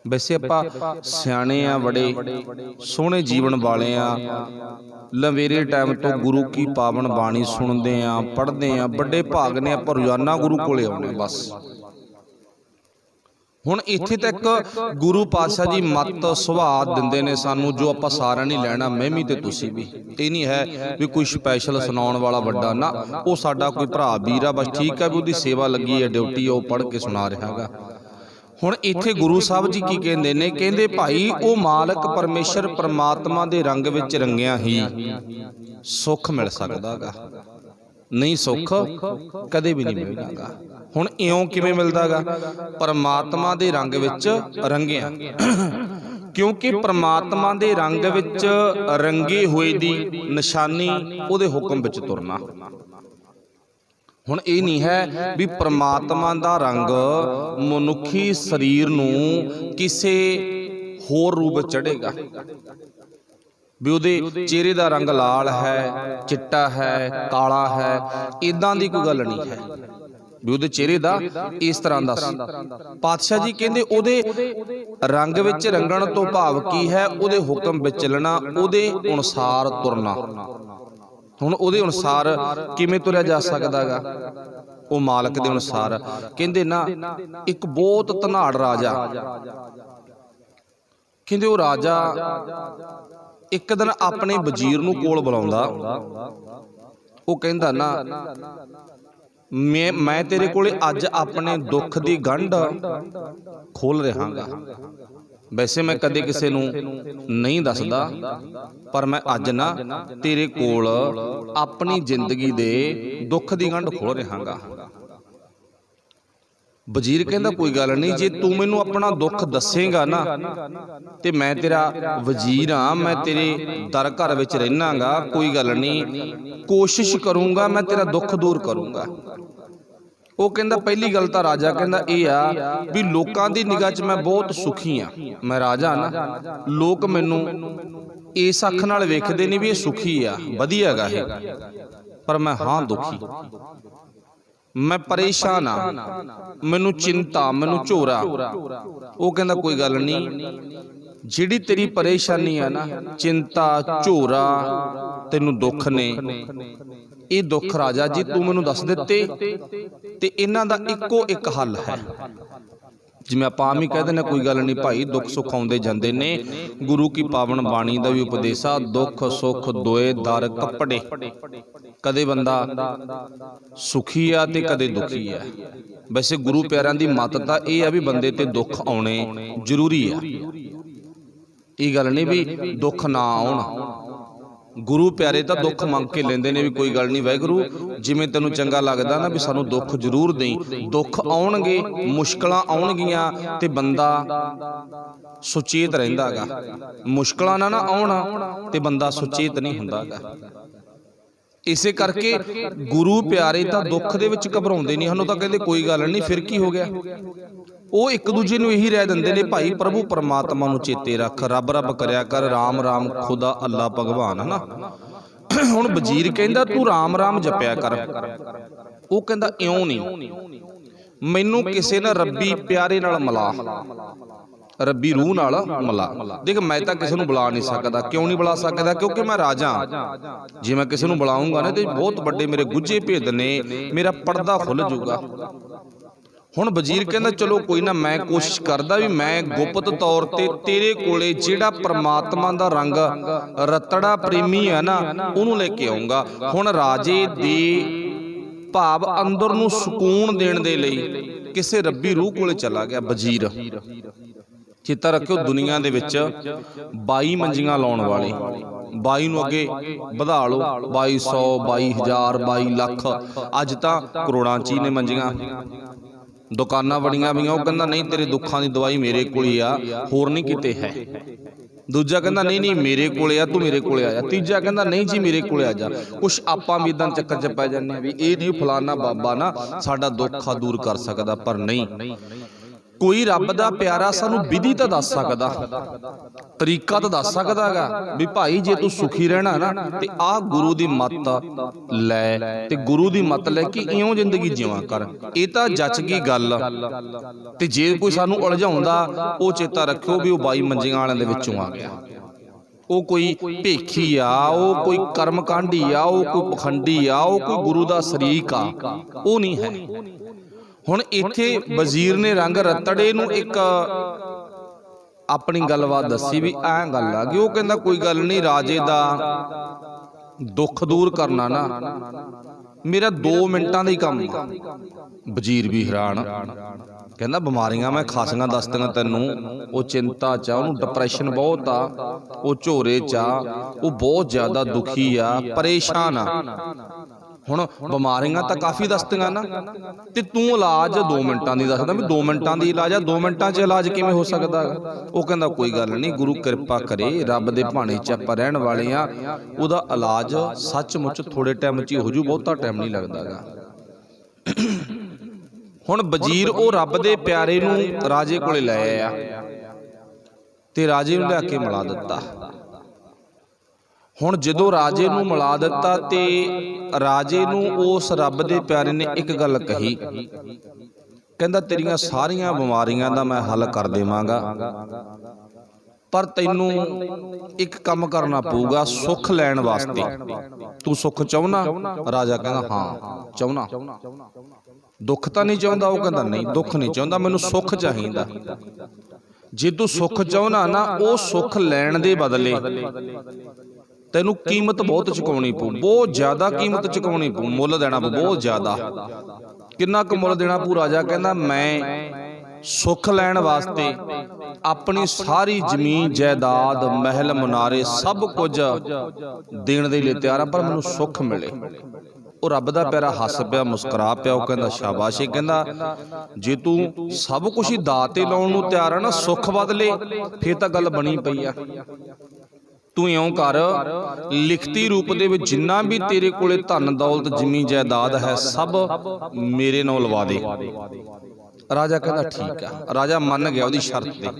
ਵੈਸੇ ਆਪਾਂ ਸਿਆਣੇ ਆ, ਬੜੇ ਸੋਹਣੇ ਜੀਵਨ ਵਾਲੇ ਆ, ਲੰਵੇਰੇ ਟਾਈਮ ਤੋਂ ਗੁਰੂ ਕੀ ਪਾਵਨ ਬਾਣੀ ਸੁਣਦੇ ਆ, ਪੜ੍ਹਦੇ ਆ, ਵੱਡੇ ਭਾਗ ਨੇ ਆਪਾਂ ਰੋਜ਼ਾਨਾ ਗੁਰੂ ਕੋਲੇ ਆਉਣੇ। ਬਸ ਹੁਣ ਇੱਥੇ ਤੱਕ ਗੁਰੂ ਪਾਤਸ਼ਾਹ ਜੀ ਮੱਤ ਸੁਭਾਅ ਦਿੰਦੇ ਨੇ ਸਾਨੂੰ, ਜੋ ਆਪਾਂ ਸਾਰਿਆਂ ਨੇ ਲੈਣਾ, ਮੈਂ ਵੀ ਤੇ ਤੁਸੀਂ ਵੀ। ਇਹ ਨਹੀਂ ਹੈ ਵੀ ਕੋਈ ਸਪੈਸ਼ਲ ਸੁਣਾਉਣ ਵਾਲਾ ਵੱਡਾ ਨਾ, ਉਹ ਸਾਡਾ ਕੋਈ ਭਰਾ ਵੀਰ ਆ, ਬਸ ਠੀਕ ਹੈ ਵੀ ਉਹਦੀ ਸੇਵਾ ਲੱਗੀ ਹੈ, ਡਿਊਟੀ ਉਹ ਪੜ੍ਹ ਕੇ ਸੁਣਾ ਰਿਹਾ ਹੈਗਾ। ਹੁਣ ਇੱਥੇ ਗੁਰੂ ਸਾਹਿਬ ਜੀ ਕੀ ਕਹਿੰਦੇ ਨੇ? ਕਹਿੰਦੇ ਭਾਈ ਉਹ ਮਾਲਕ ਪਰਮੇਸ਼ਰ ਪਰਮਾਤਮਾ ਦੇ ਰੰਗ ਵਿੱਚ ਰੰਗਿਆ ਹੀ ਸੁੱਖ ਮਿਲ ਸਕਦਾ ਗਾ, ਨਹੀਂ ਸੁੱਖ ਕਦੇ ਵੀ ਨਹੀਂ ਮਿਲਦਾਗਾ। ਹੁਣ ਇਉਂ ਕਿਵੇਂ ਮਿਲਦਾਗਾ? ਪਰਮਾਤਮਾ ਦੇ ਰੰਗ ਵਿੱਚ ਰੰਗਿਆ, ਕਿਉਂਕਿ ਪਰਮਾਤਮਾ ਦੇ ਰੰਗ ਵਿੱਚ ਰੰਗੇ ਹੋਏ ਦੀ ਨਿਸ਼ਾਨੀ ਉਹਦੇ ਹੁਕਮ ਵਿੱਚ ਤੁਰਨਾ। ਹੁਣ ਇਹ ਨਹੀਂ ਹੈ ਵੀ ਪਰਮਾਤਮਾ ਦਾ ਰੰਗ ਮਨੁੱਖੀ ਸਰੀਰ ਨੂੰ ਕਿਸੇ ਹੋਰ ਰੂਪ ਵਿੱਚ ਚੜ੍ਹੇਗਾ, ਵੀ ਉਹਦੇ ਚਿਹਰੇ ਦਾ ਰੰਗ ਲਾਲ ਹੈ, ਚਿੱਟਾ ਹੈ, ਕਾਲਾ ਹੈ, ਇਦਾਂ ਦੀ ਕੋਈ ਗੱਲ ਨਹੀਂ ਹੈ ਵੀ ਉਹਦੇ ਚਿਹਰੇ ਦਾ ਇਸ ਤਰ੍ਹਾਂ ਦਾ। ਪਾਤਸ਼ਾਹ ਜੀ ਕਹਿੰਦੇ ਉਹਦੇ ਰੰਗ ਵਿੱਚ ਰੰਗਣ ਤੋਂ ਭਾਵ ਕੀ ਹੈ? ਉਹਦੇ ਹੁਕਮ ਵਿੱਚ ਚੱਲਣਾ, ਉਹਦੇ ਅਨੁਸਾਰ ਤੁਰਨਾ। ਹੁਣ ਉਹਦੇ ਅਨੁਸਾਰ ਕਿਵੇਂ ਤੁਰਿਆ ਜਾ ਸਕਦਾ ਗਾ? ਉਹ ਮਾਲਕ ਦੇ ਅਨੁਸਾਰ। ਕਹਿੰਦੇ ਨਾ, ਇੱਕ ਬਹੁਤ ਧਨਾੜ ਰਾਜਾ, ਕਹਿੰਦੇ ਉਹ ਰਾਜਾ ਇੱਕ ਦਿਨ ਆਪਣੇ ਵਜ਼ੀਰ ਨੂੰ ਕੋਲ ਬੁਲਾਉਂਦਾ। ਉਹ ਕਹਿੰਦਾ ਨਾ, ਮੈਂ ਤੇਰੇ ਕੋਲੇ ਅੱਜ ਆਪਣੇ ਦੁੱਖ ਦੀ ਗੰਢ ਖੋਲ ਰਿਹਾਗਾ। ਵੈਸੇ ਮੈਂ ਕਦੇ ਕਿਸੇ ਨੂੰ ਨਹੀਂ ਦੱਸਦਾ, ਪਰ ਮੈਂ ਅੱਜ ਨਾ ਤੇਰੇ ਕੋਲ ਆਪਣੀ ਜ਼ਿੰਦਗੀ ਦੇ ਦੁੱਖ ਦੀ ਗੰਢ ਖੋਲ ਰਿਹਾਗਾ। ਵਜ਼ੀਰ ਕਹਿੰਦਾ ਕੋਈ ਗੱਲ ਨਹੀਂ, ਜੇ ਤੂੰ ਮੈਨੂੰ ਆਪਣਾ ਦੁੱਖ ਦੱਸੇਗਾ ਨਾ ਤੇ ਮੈਂ ਤੇਰਾ ਵਜ਼ੀਰ ਆ, ਮੈਂ ਤੇਰੇ ਦਰ ਘਰ ਵਿੱਚ ਰਹਿਣਾਗਾ, ਕੋਈ ਗੱਲ ਨਹੀਂ, ਕੋਸ਼ਿਸ਼ ਕਰੂੰਗਾ, ਮੈਂ ਤੇਰਾ ਦੁੱਖ ਦੂਰ ਕਰੂੰਗਾ। ਉਹ ਕਹਿੰਦਾ ਪਹਿਲੀ ਗੱਲ ਤਾਂ ਰਾਜਾ ਕਹਿੰਦਾ ਇਹ ਆ ਵੀ ਲੋਕਾਂ ਦੀ ਨਿਗਾਹ 'ਚ ਮੈਂ ਬਹੁਤ ਸੁਖੀ ਆ, ਮੈਂ ਰਾਜਾ ਨਾ, ਲੋਕ ਮੈਨੂੰ ਇਸ ਅੱਖ ਨਾਲ ਵੇਖਦੇ ਨਹੀਂ ਵੀ ਇਹ ਸੁਖੀ ਆ, ਵਧੀਆ ਹੈਗਾ ਇਹ, ਪਰ ਮੈਂ ਹਾਂ ਦੁਖੀ, ਮੈਂ ਪਰੇਸ਼ਾਨ ਆ, ਮੈਨੂੰ ਚਿੰਤਾ, ਮੈਨੂੰ ਝੋਰਾ। ਉਹ ਕਹਿੰਦਾ ਕੋਈ ਗੱਲ ਨਹੀਂ, ਜਿਹੜੀ ਤੇਰੀ ਪਰੇਸ਼ਾਨੀ ਆ ਨਾ, ਚਿੰਤਾ, ਝੋਰਾ, ਤੈਨੂੰ ਦੁੱਖ ਨੇ, ਇਹ ਦੁੱਖ ਰਾਜਾ ਜੀ ਤੂੰ ਮੈਨੂੰ ਦੱਸ ਦਿੱਤੇ ਤੇ ਇਹਨਾਂ ਦਾ ਇੱਕੋ ਇੱਕ ਹੱਲ ਹੈ। ਜਿਵੇਂ ਆਪਾਂ ਆਮ ਹੀ ਕਹਿ ਦਿੰਦੇ ਕੋਈ ਗੱਲ ਨਹੀਂ ਭਾਈ, ਦੁੱਖ ਸੁੱਖ ਆਉਂਦੇ ਜਾਂਦੇ ਨੇ। ਗੁਰੂ ਕੀ ਪਾਵਨ ਬਾਣੀ ਦਾ ਵੀ ਉਪਦੇਸ਼ ਆ, ਦੁੱਖ ਸੁੱਖ ਦੋਏ ਦਰ ਕੱਪੜੇ। ਕਦੇ ਬੰਦਾ ਸੁਖੀ ਆ ਤੇ ਕਦੇ ਦੁਖੀ ਆ। ਵੈਸੇ ਗੁਰੂ ਪਿਆਰਿਆਂ ਦੀ ਮੱਤ ਤਾਂ ਇਹ ਆ ਵੀ ਬੰਦੇ ਤੇ ਦੁੱਖ ਆਉਣੇ ਜ਼ਰੂਰੀ ਆ। ਇਹ ਗੱਲ ਨਹੀਂ ਵੀ ਦੁੱਖ ਨਾ ਆਉਣ, ਗੁਰੂ ਪਿਆਰੇ ਤਾਂ ਦੁੱਖ ਮੰਗ ਕੇ ਲੈਂਦੇ ਨੇ ਵੀ ਕੋਈ ਗੱਲ ਨਹੀਂ ਵਾਹਿਗੁਰੂ, ਜਿਵੇਂ ਤੈਨੂੰ ਚੰਗਾ ਲੱਗਦਾ ਨਾ ਵੀ ਸਾਨੂੰ ਦੁੱਖ ਜ਼ਰੂਰ ਦੇਈ। ਦੁੱਖ ਆਉਣਗੇ, ਮੁਸ਼ਕਲਾਂ ਆਉਣਗੀਆਂ ਤੇ ਬੰਦਾ ਸੁਚੇਤ ਰਹਿੰਦਾ ਗਾ। ਮੁਸ਼ਕਲਾਂ ਨਾ ਆਉਣ ਤੇ ਬੰਦਾ ਸੁਚੇਤ ਨਹੀਂ ਹੁੰਦਾ ਗਾ। ਇਸੇ ਕਰਕੇ ਗੁਰੂ ਪਿਆਰੇ ਤਾਂ ਦੁੱਖ ਦੇ ਵਿੱਚ ਘਬਰਾਉਂਦੇ ਨਹੀਂ ਹਨ। ਉਹ ਤਾਂ ਕਹਿੰਦੇ ਕੋਈ ਗੱਲ ਨਹੀਂ, ਫਿਰ ਕੀ ਹੋ ਗਿਆ। ਉਹ ਇੱਕ ਦੂਜੇ ਨੂੰ ਇਹੀ ਰਹਿ ਦਿੰਦੇ ਨੇ, ਭਾਈ ਪ੍ਰਭੂ ਪਰਮਾਤਮਾ ਨੂੰ ਚੇਤੇ ਰੱਖ, ਰੱਬ ਰੱਬ ਕਰਿਆ ਕਰ, ਰਾਮ ਰਾਮ ਖੁਦਾ ਅੱਲਾ ਭਗਵਾਨ, ਹੈ ਨਾ। ਹੁਣ ਵਜ਼ੀਰ ਕਹਿੰਦਾ ਤੂੰ ਰਾਮ ਰਾਮ ਜਪਿਆ ਕਰ। ਉਹ ਕਹਿੰਦਾ ਇਉਂ ਨਹੀਂ, ਮੈਨੂੰ ਕਿਸੇ ਨਾਲ ਰੱਬੀ ਪਿਆਰੇ ਨਾਲ ਮਿਲਾ, ਰੱਬੀ ਰੂਹ ਨਾਲ ਮਿਲਾ। ਦੇਖ ਮੈਂ ਤਾਂ ਕਿਸੇ ਨੂੰ ਬੁਲਾ ਨਹੀਂ ਸਕਦਾ। ਕਿਉਂ ਨਹੀਂ ਬੁਲਾ ਸਕਦਾ? ਕਿਉਂਕਿ ਮੈਂ ਰਾਜਾ। ਜੇ ਮੈਂ ਕਿਸੇ ਨੂੰ ਬੁਲਾਉਂਗਾ ਨਾ ਤੇ ਬਹੁਤ ਵੱਡੇ ਮੇਰੇ ਗੁੱਝੇ ਭੇਦ ਨੇ, ਮੇਰਾ ਪਰਦਾ ਖੁੱਲ ਜਾਊਗਾ। ਹੁਣ ਵਜ਼ੀਰ ਕਹਿੰਦਾ ਚਲੋ ਕੋਈ ਨਾ, ਮੈਂ ਕੋਸ਼ਿਸ਼ ਕਰਦਾ ਵੀ ਮੈਂ ਗੁਪਤ ਤੌਰ ਤੇ ਤੇਰੇ ਕੋਲੇ ਜਿਹੜਾ ਪਰਮਾਤਮਾ ਦਾ ਰੰਗ ਰਤੜਾ ਪ੍ਰੇਮੀ ਹੈ ਨਾ, ਉਹਨੂੰ ਲੈ ਕੇ ਆਉਂਗਾ। ਹੁਣ ਰਾਜੇ ਦੇ ਭਾਵ ਅੰਦਰ ਨੂੰ ਸਕੂਨ ਦੇਣ ਦੇ ਲਈ ਕਿਸੇ ਰੱਬੀ ਰੂਹ ਕੋਲੇ ਚਲਾ ਗਿਆ ਵਜ਼ੀਰ। ਚੇਤਾ ਰੱਖਿਓ, ਦੁਨੀਆ ਦੇ ਵਿੱਚ 22 ਮੰਜੀਆਂ ਲਾਉਣ ਵਾਲੇ, 22 ਨੂੰ ਅੱਗੇ ਵਧਾ ਲਓ, 2200, 22000, 22 ਲੱਖ, ਅੱਜ ਤਾਂ ਕਰੋੜਾਂ 'ਚ ਹੀ ਨੇ ਮੰਜੀਆਂ। ਦੁਕਾਨਾਂ ਬੜੀਆਂ ਪਈਆਂ। ਉਹ ਕਹਿੰਦਾ ਨਹੀਂ, ਤੇਰੇ ਦੁੱਖਾਂ ਦੀ ਦਵਾਈ ਮੇਰੇ ਕੋਲ ਹੀ ਆ, ਹੋਰ ਨਹੀਂ ਕਿਤੇ ਹੈ। ਦੂਜਾ ਕਹਿੰਦਾ ਨਹੀਂ ਨਹੀਂ ਮੇਰੇ ਕੋਲੇ ਆ, ਤੂੰ ਮੇਰੇ ਕੋਲੇ ਆ ਜਾ। ਤੀਜਾ ਕਹਿੰਦਾ ਨਹੀਂ ਜੀ ਮੇਰੇ ਕੋਲੇ ਆ ਜਾ। ਕੁਛ ਆਪਾਂ ਵੀ ਇਦਾਂ ਚੱਕਰ 'ਚ ਪੈ ਜਾਂਦੇ ਆ ਵੀ ਇਹ ਨਹੀਂ ਫਲਾਨਾ ਬਾਬਾ ਨਾ ਸਾਡਾ ਦੁੱਖ ਦੂਰ ਕਰ ਸਕਦਾ, ਪਰ ਨਹੀਂ। ਕੋਈ ਰੱਬ ਦਾ ਪਿਆਰਾ ਸਾਨੂੰ ਵਿਧੀ ਤਾਂ ਦੱਸ ਸਕਦਾ, ਤਰੀਕਾ ਤਾਂ ਦੱਸ ਸਕਦਾ ਹੈਗਾ ਵੀ ਭਾਈ ਜੇ ਤੂੰ ਸੁਖੀ ਰਹਿਣਾ ਨਾ ਤੇ ਆਹ ਗੁਰੂ ਦੀ ਮੱਤ ਲੈ, ਤੇ ਗੁਰੂ ਦੀ ਮੱਤ ਲੈ ਕੇ ਇਉਂ ਜ਼ਿੰਦਗੀ ਜਿਉਆ ਕਰ। ਇਹ ਤਾਂ ਜੱਚ ਗਈ ਗੱਲ। ਤੇ ਜੇ ਕੋਈ ਸਾਨੂੰ ਉਲਝਾਉਂਦਾ, ਉਹ ਚੇਤਾ ਰੱਖਿਓ ਵੀ ਉਹ 22 ਮੰਜੀਆਂ ਵਾਲਿਆਂ ਦੇ ਵਿੱਚੋਂ ਆ ਗਿਆ। ਉਹ ਕੋਈ ਭੇਖੀ ਆ, ਉਹ ਕੋਈ ਕਰਮਕਾਂਡੀ ਆ, ਉਹ ਕੋਈ ਪਖੰਡੀ ਆ, ਉਹ ਕੋਈ ਗੁਰੂ ਦਾ ਸ਼ਰੀਕ ਆ, ਉਹ ਨਹੀਂ ਹੈ। ਹੁਣ ਇੱਥੇ ਵਜ਼ੀਰ ਨੇ ਰੰਗ ਰਤੜੇ ਨੂੰ ਇੱਕ ਆਪਣੀ ਗੱਲਬਾਤ ਦੱਸੀ ਵੀ ਐਂ ਗੱਲ ਆ ਗਈ। ਉਹ ਕਹਿੰਦਾ ਕੋਈ ਗੱਲ ਨਹੀਂ, ਰਾਜੇ ਦਾ ਦੁੱਖ ਦੂਰ ਕਰਨਾ ਨਾ ਮੇਰਾ 2 ਮਿੰਟਾਂ ਦਾ ਹੀ ਕੰਮ ਆ। ਵਜ਼ੀਰ ਵੀ ਹੈਰਾਨ, ਕਹਿੰਦਾ ਬਿਮਾਰੀਆਂ ਮੈਂ ਖਾਸੀਆਂ ਦੱਸਦੀਆਂ ਤੈਨੂੰ। ਉਹ ਚਿੰਤਾ 'ਚ ਆ, ਉਹਨੂੰ ਡਿਪਰੈਸ਼ਨ ਬਹੁਤ ਆ, ਉਹ ਝੋਰੇ 'ਚ ਆ, ਉਹ ਬਹੁਤ ਜ਼ਿਆਦਾ ਦੁਖੀ ਆ, ਪਰੇਸ਼ਾਨ ਆ। ਹੁਣ ਬਿਮਾਰੀਆਂ ਤਾਂ ਕਾਫੀ ਦੱਸਦੀਆਂ ਨਾ, ਤੇ ਤੂੰ ਇਲਾਜ 2 ਮਿੰਟਾਂ ਦੀ ਦੱਸਦਾ ਵੀ 2 ਮਿੰਟਾਂ ਦੀ ਇਲਾਜ ਆ, 2 ਮਿੰਟਾਂ 'ਚ ਇਲਾਜ ਕਿਵੇਂ ਹੋ ਸਕਦਾ? ਉਹ ਕਹਿੰਦਾ ਕੋਈ ਗੱਲ ਨਹੀਂ, ਗੁਰੂ ਕਿਰਪਾ ਕਰੇ, ਰੱਬ ਦੇ ਭਾਣੇ 'ਚ ਆਪਾਂ ਰਹਿਣ ਵਾਲੇ ਆ, ਉਹਦਾ ਇਲਾਜ ਸੱਚਮੁੱਚ ਥੋੜੇ ਟਾਈਮ 'ਚ ਹੀ ਹੋ ਜੂ, ਬਹੁਤਾ ਟਾਈਮ ਨਹੀਂ ਲੱਗਦਾ ਗਾ। ਹੁਣ ਵਜ਼ੀਰ ਉਹ ਰੱਬ ਦੇ ਪਿਆਰੇ ਨੂੰ ਰਾਜੇ ਕੋਲੇ ਲੈ ਆਇਆ ਤੇ ਰਾਜੇ ਨੂੰ ਲਿਆ ਕੇ ਮਿਲਾ ਦਿੱਤਾ। ਹੁਣ ਜਦੋਂ ਰਾਜੇ ਨੂੰ ਮਿਲਾ ਦਿੱਤਾ ਤੇ ਰਾਜੇ ਨੂੰ ਉਸ ਰੱਬ ਦੇ ਪਿਆਰੇ ਨੇ ਇੱਕ ਗੱਲ ਕਹੀ, ਕਹਿੰਦਾ ਤੇਰੀਆਂ ਸਾਰੀਆਂ ਬਿਮਾਰੀਆਂ ਦਾ ਮੈਂ ਹੱਲ ਕਰ ਦੇਵਾਂਗਾ, ਪਰ ਤੈਨੂੰ ਇੱਕ ਕੰਮ ਕਰਨਾ ਪਊਗਾ ਸੁੱਖ ਲੈਣ ਵਾਸਤੇ। ਤੂੰ ਸੁੱਖ ਚਾਹੁੰਦਾ? ਰਾਜਾ ਕਹਿੰਦਾ ਹਾਂ ਚਾਹੁੰਦਾ। ਦੁੱਖ ਤਾਂ ਨਹੀਂ ਚਾਹੁੰਦਾ? ਉਹ ਕਹਿੰਦਾ ਨਹੀਂ ਦੁੱਖ ਨਹੀਂ ਚਾਹੁੰਦਾ, ਮੈਨੂੰ ਸੁੱਖ ਚਾਹੀਦਾ। ਜੇ ਤੂੰ ਸੁੱਖ ਚਾਹੁੰਦਾ ਨਾ, ਉਹ ਸੁੱਖ ਲੈਣ ਦੇ ਬਦਲੇ ਤੈਨੂੰ ਕੀਮਤ ਬਹੁਤ ਚੁਕਾਉਣੀ ਪਊ, ਬਹੁਤ ਜ਼ਿਆਦਾ ਕੀਮਤ ਚੁਕਾਉਣੀ ਪਊ, ਮੁੱਲ ਦੇਣਾ ਪਊ ਬਹੁਤ ਜ਼ਿਆਦਾ। ਕਿੰਨਾ ਕੁ ਮੁੱਲ ਦੇਣਾ ਪਊ? ਰਾਜਾ ਕਹਿੰਦਾ ਮੈਂ ਸੁੱਖ ਲੈਣ ਵਾਸਤੇ ਆਪਣੀ ਸਾਰੀ ਜ਼ਮੀਨ ਜਾਇਦਾਦ, ਮਹਿਲ ਮੁਨਾਰੇ ਸਭ ਕੁਝ ਦੇਣ ਦੇ ਲਈ ਤਿਆਰ ਆ, ਪਰ ਮੈਨੂੰ ਸੁੱਖ ਮਿਲੇ। ਉਹ ਰੱਬ ਦਾ ਪਿਆਰਾ ਹੱਸ ਪਿਆ, ਮੁਸਕਰਾ ਪਿਆ। ਉਹ ਕਹਿੰਦਾ ਸ਼ਾਬਾਸ਼। ਕਹਿੰਦਾ ਜੇ ਤੂੰ ਸਭ ਕੁਝ ਹੀ ਦਾਅ ਤੇ ਲਾਉਣ ਨੂੰ ਤਿਆਰ ਆ ਨਾ, ਸੁੱਖ ਬਦਲੇ, ਫੇਰ ਤਾਂ ਗੱਲ ਬਣੀ ਪਈ ਆ। ਤੂੰ ਇਉਂ ਕਰ, ਲਿਖਤੀ ਰੂਪ ਦੇ ਵਿੱਚ ਜਿੰਨਾ ਵੀ ਤੇਰੇ ਕੋਲੇ ਧਨ ਦੌਲਤ ਜ਼ਮੀਨ ਜਾਇਦਾਦ ਹੈ, ਸਭ ਮੇਰੇ ਨਾਲ ਲਵਾ ਦੇ। ਰਾਜਾ ਕਹਿੰਦਾ ਠੀਕ ਆ। ਰਾਜਾ ਮੰਨ ਗਿਆ ਉਹਦੀ ਸ਼ਰਤ ਤੇ,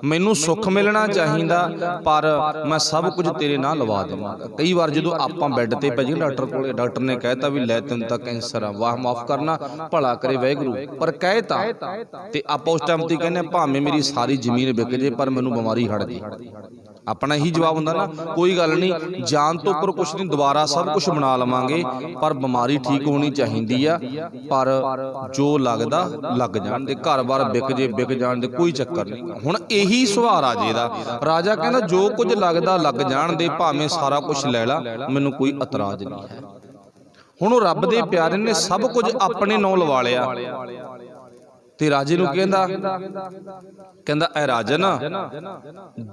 ਮੈਨੂੰ ਸੁੱਖ ਮਿਲਣਾ ਚਾਹੀਦਾ, ਪਰ ਮੈਂ ਸਭ ਕੁਝ ਤੇਰੇ ਨਾਲ ਲਵਾ ਦੇਵਾਂਗਾ। ਕਈ ਵਾਰ ਜਦੋਂ ਆਪਾਂ ਬੈੱਡ ਤੇ ਪੈ ਜਾਈਏ ਡਾਕਟਰ ਕੋਲੇ, ਡਾਕਟਰ ਨੇ ਕਹਿਤਾ ਵੀ ਲੈ ਤੈਨੂੰ ਤਾਂ ਕੈਂਸਰ ਆ, ਵਾਹ ਮਾਫ ਕਰਨਾ, ਭਲਾ ਕਰੇ ਵਾਹਿਗੁਰੂ, ਪਰ ਕਹਿਤਾ ਤੇ ਆਪਾਂ ਉਸ ਟਾਈਮ ਤੇ ਕਹਿੰਦੇ ਭਾਵੇਂ ਮੇਰੀ ਸਾਰੀ ਜ਼ਮੀਨ ਵਿਕ ਜੇ ਪਰ ਮੈਨੂੰ ਬਿਮਾਰੀ ਹਟ ਜੇ। ਆਪਣਾ ਇਹੀ ਜਵਾਬ ਹੁੰਦਾ ਨਾ, ਕੋਈ ਗੱਲ ਨਹੀਂ, ਜਾਨ ਤੋਂ ਉੱਪਰ ਕੁਛ ਨਹੀਂ, ਦੁਬਾਰਾ ਸਭ ਕੁਝ ਬਣਾ ਲਵਾਂਗੇ, ਪਰ ਬਿਮਾਰੀ ਠੀਕ ਹੋਣੀ ਚਾਹੀਦੀ ਆ। ਪਰ ਜੋ ਲੱਗਦਾ ਲੱਗ ਜਾਣ ਦੇ, ਘਰ-ਬਾਰ ਵਿਕ ਜਾਣ ਦੇ, ਕੋਈ ਚੱਕਰ ਨਹੀਂ। ਹੁਣ ਇਹੀ ਸੁਭਾਅ ਰਾਜੇ ਦਾ। ਰਾਜਾ ਕਹਿੰਦਾ ਜੋ ਕੁਝ ਲੱਗਦਾ ਲੱਗ ਜਾਣ ਦੇ, ਭਾਵੇਂ ਸਾਰਾ ਕੁਝ ਲੈ ਲਾ, ਮੈਨੂੰ ਕੋਈ ਇਤਰਾਜ਼ ਨਹੀਂ ਹੈ। ਹੁਣ ਉਹ ਰੱਬ ਦੇ ਪਿਆਰੇ ਨੇ ਸਭ ਕੁਝ ਆਪਣੇ ਨਾਂ ਲਵਾ ਲਿਆ ਤੇ ਰਾਜੇ ਨੂੰ ਕਹਿੰਦਾ ਐ ਰਾਜਨ,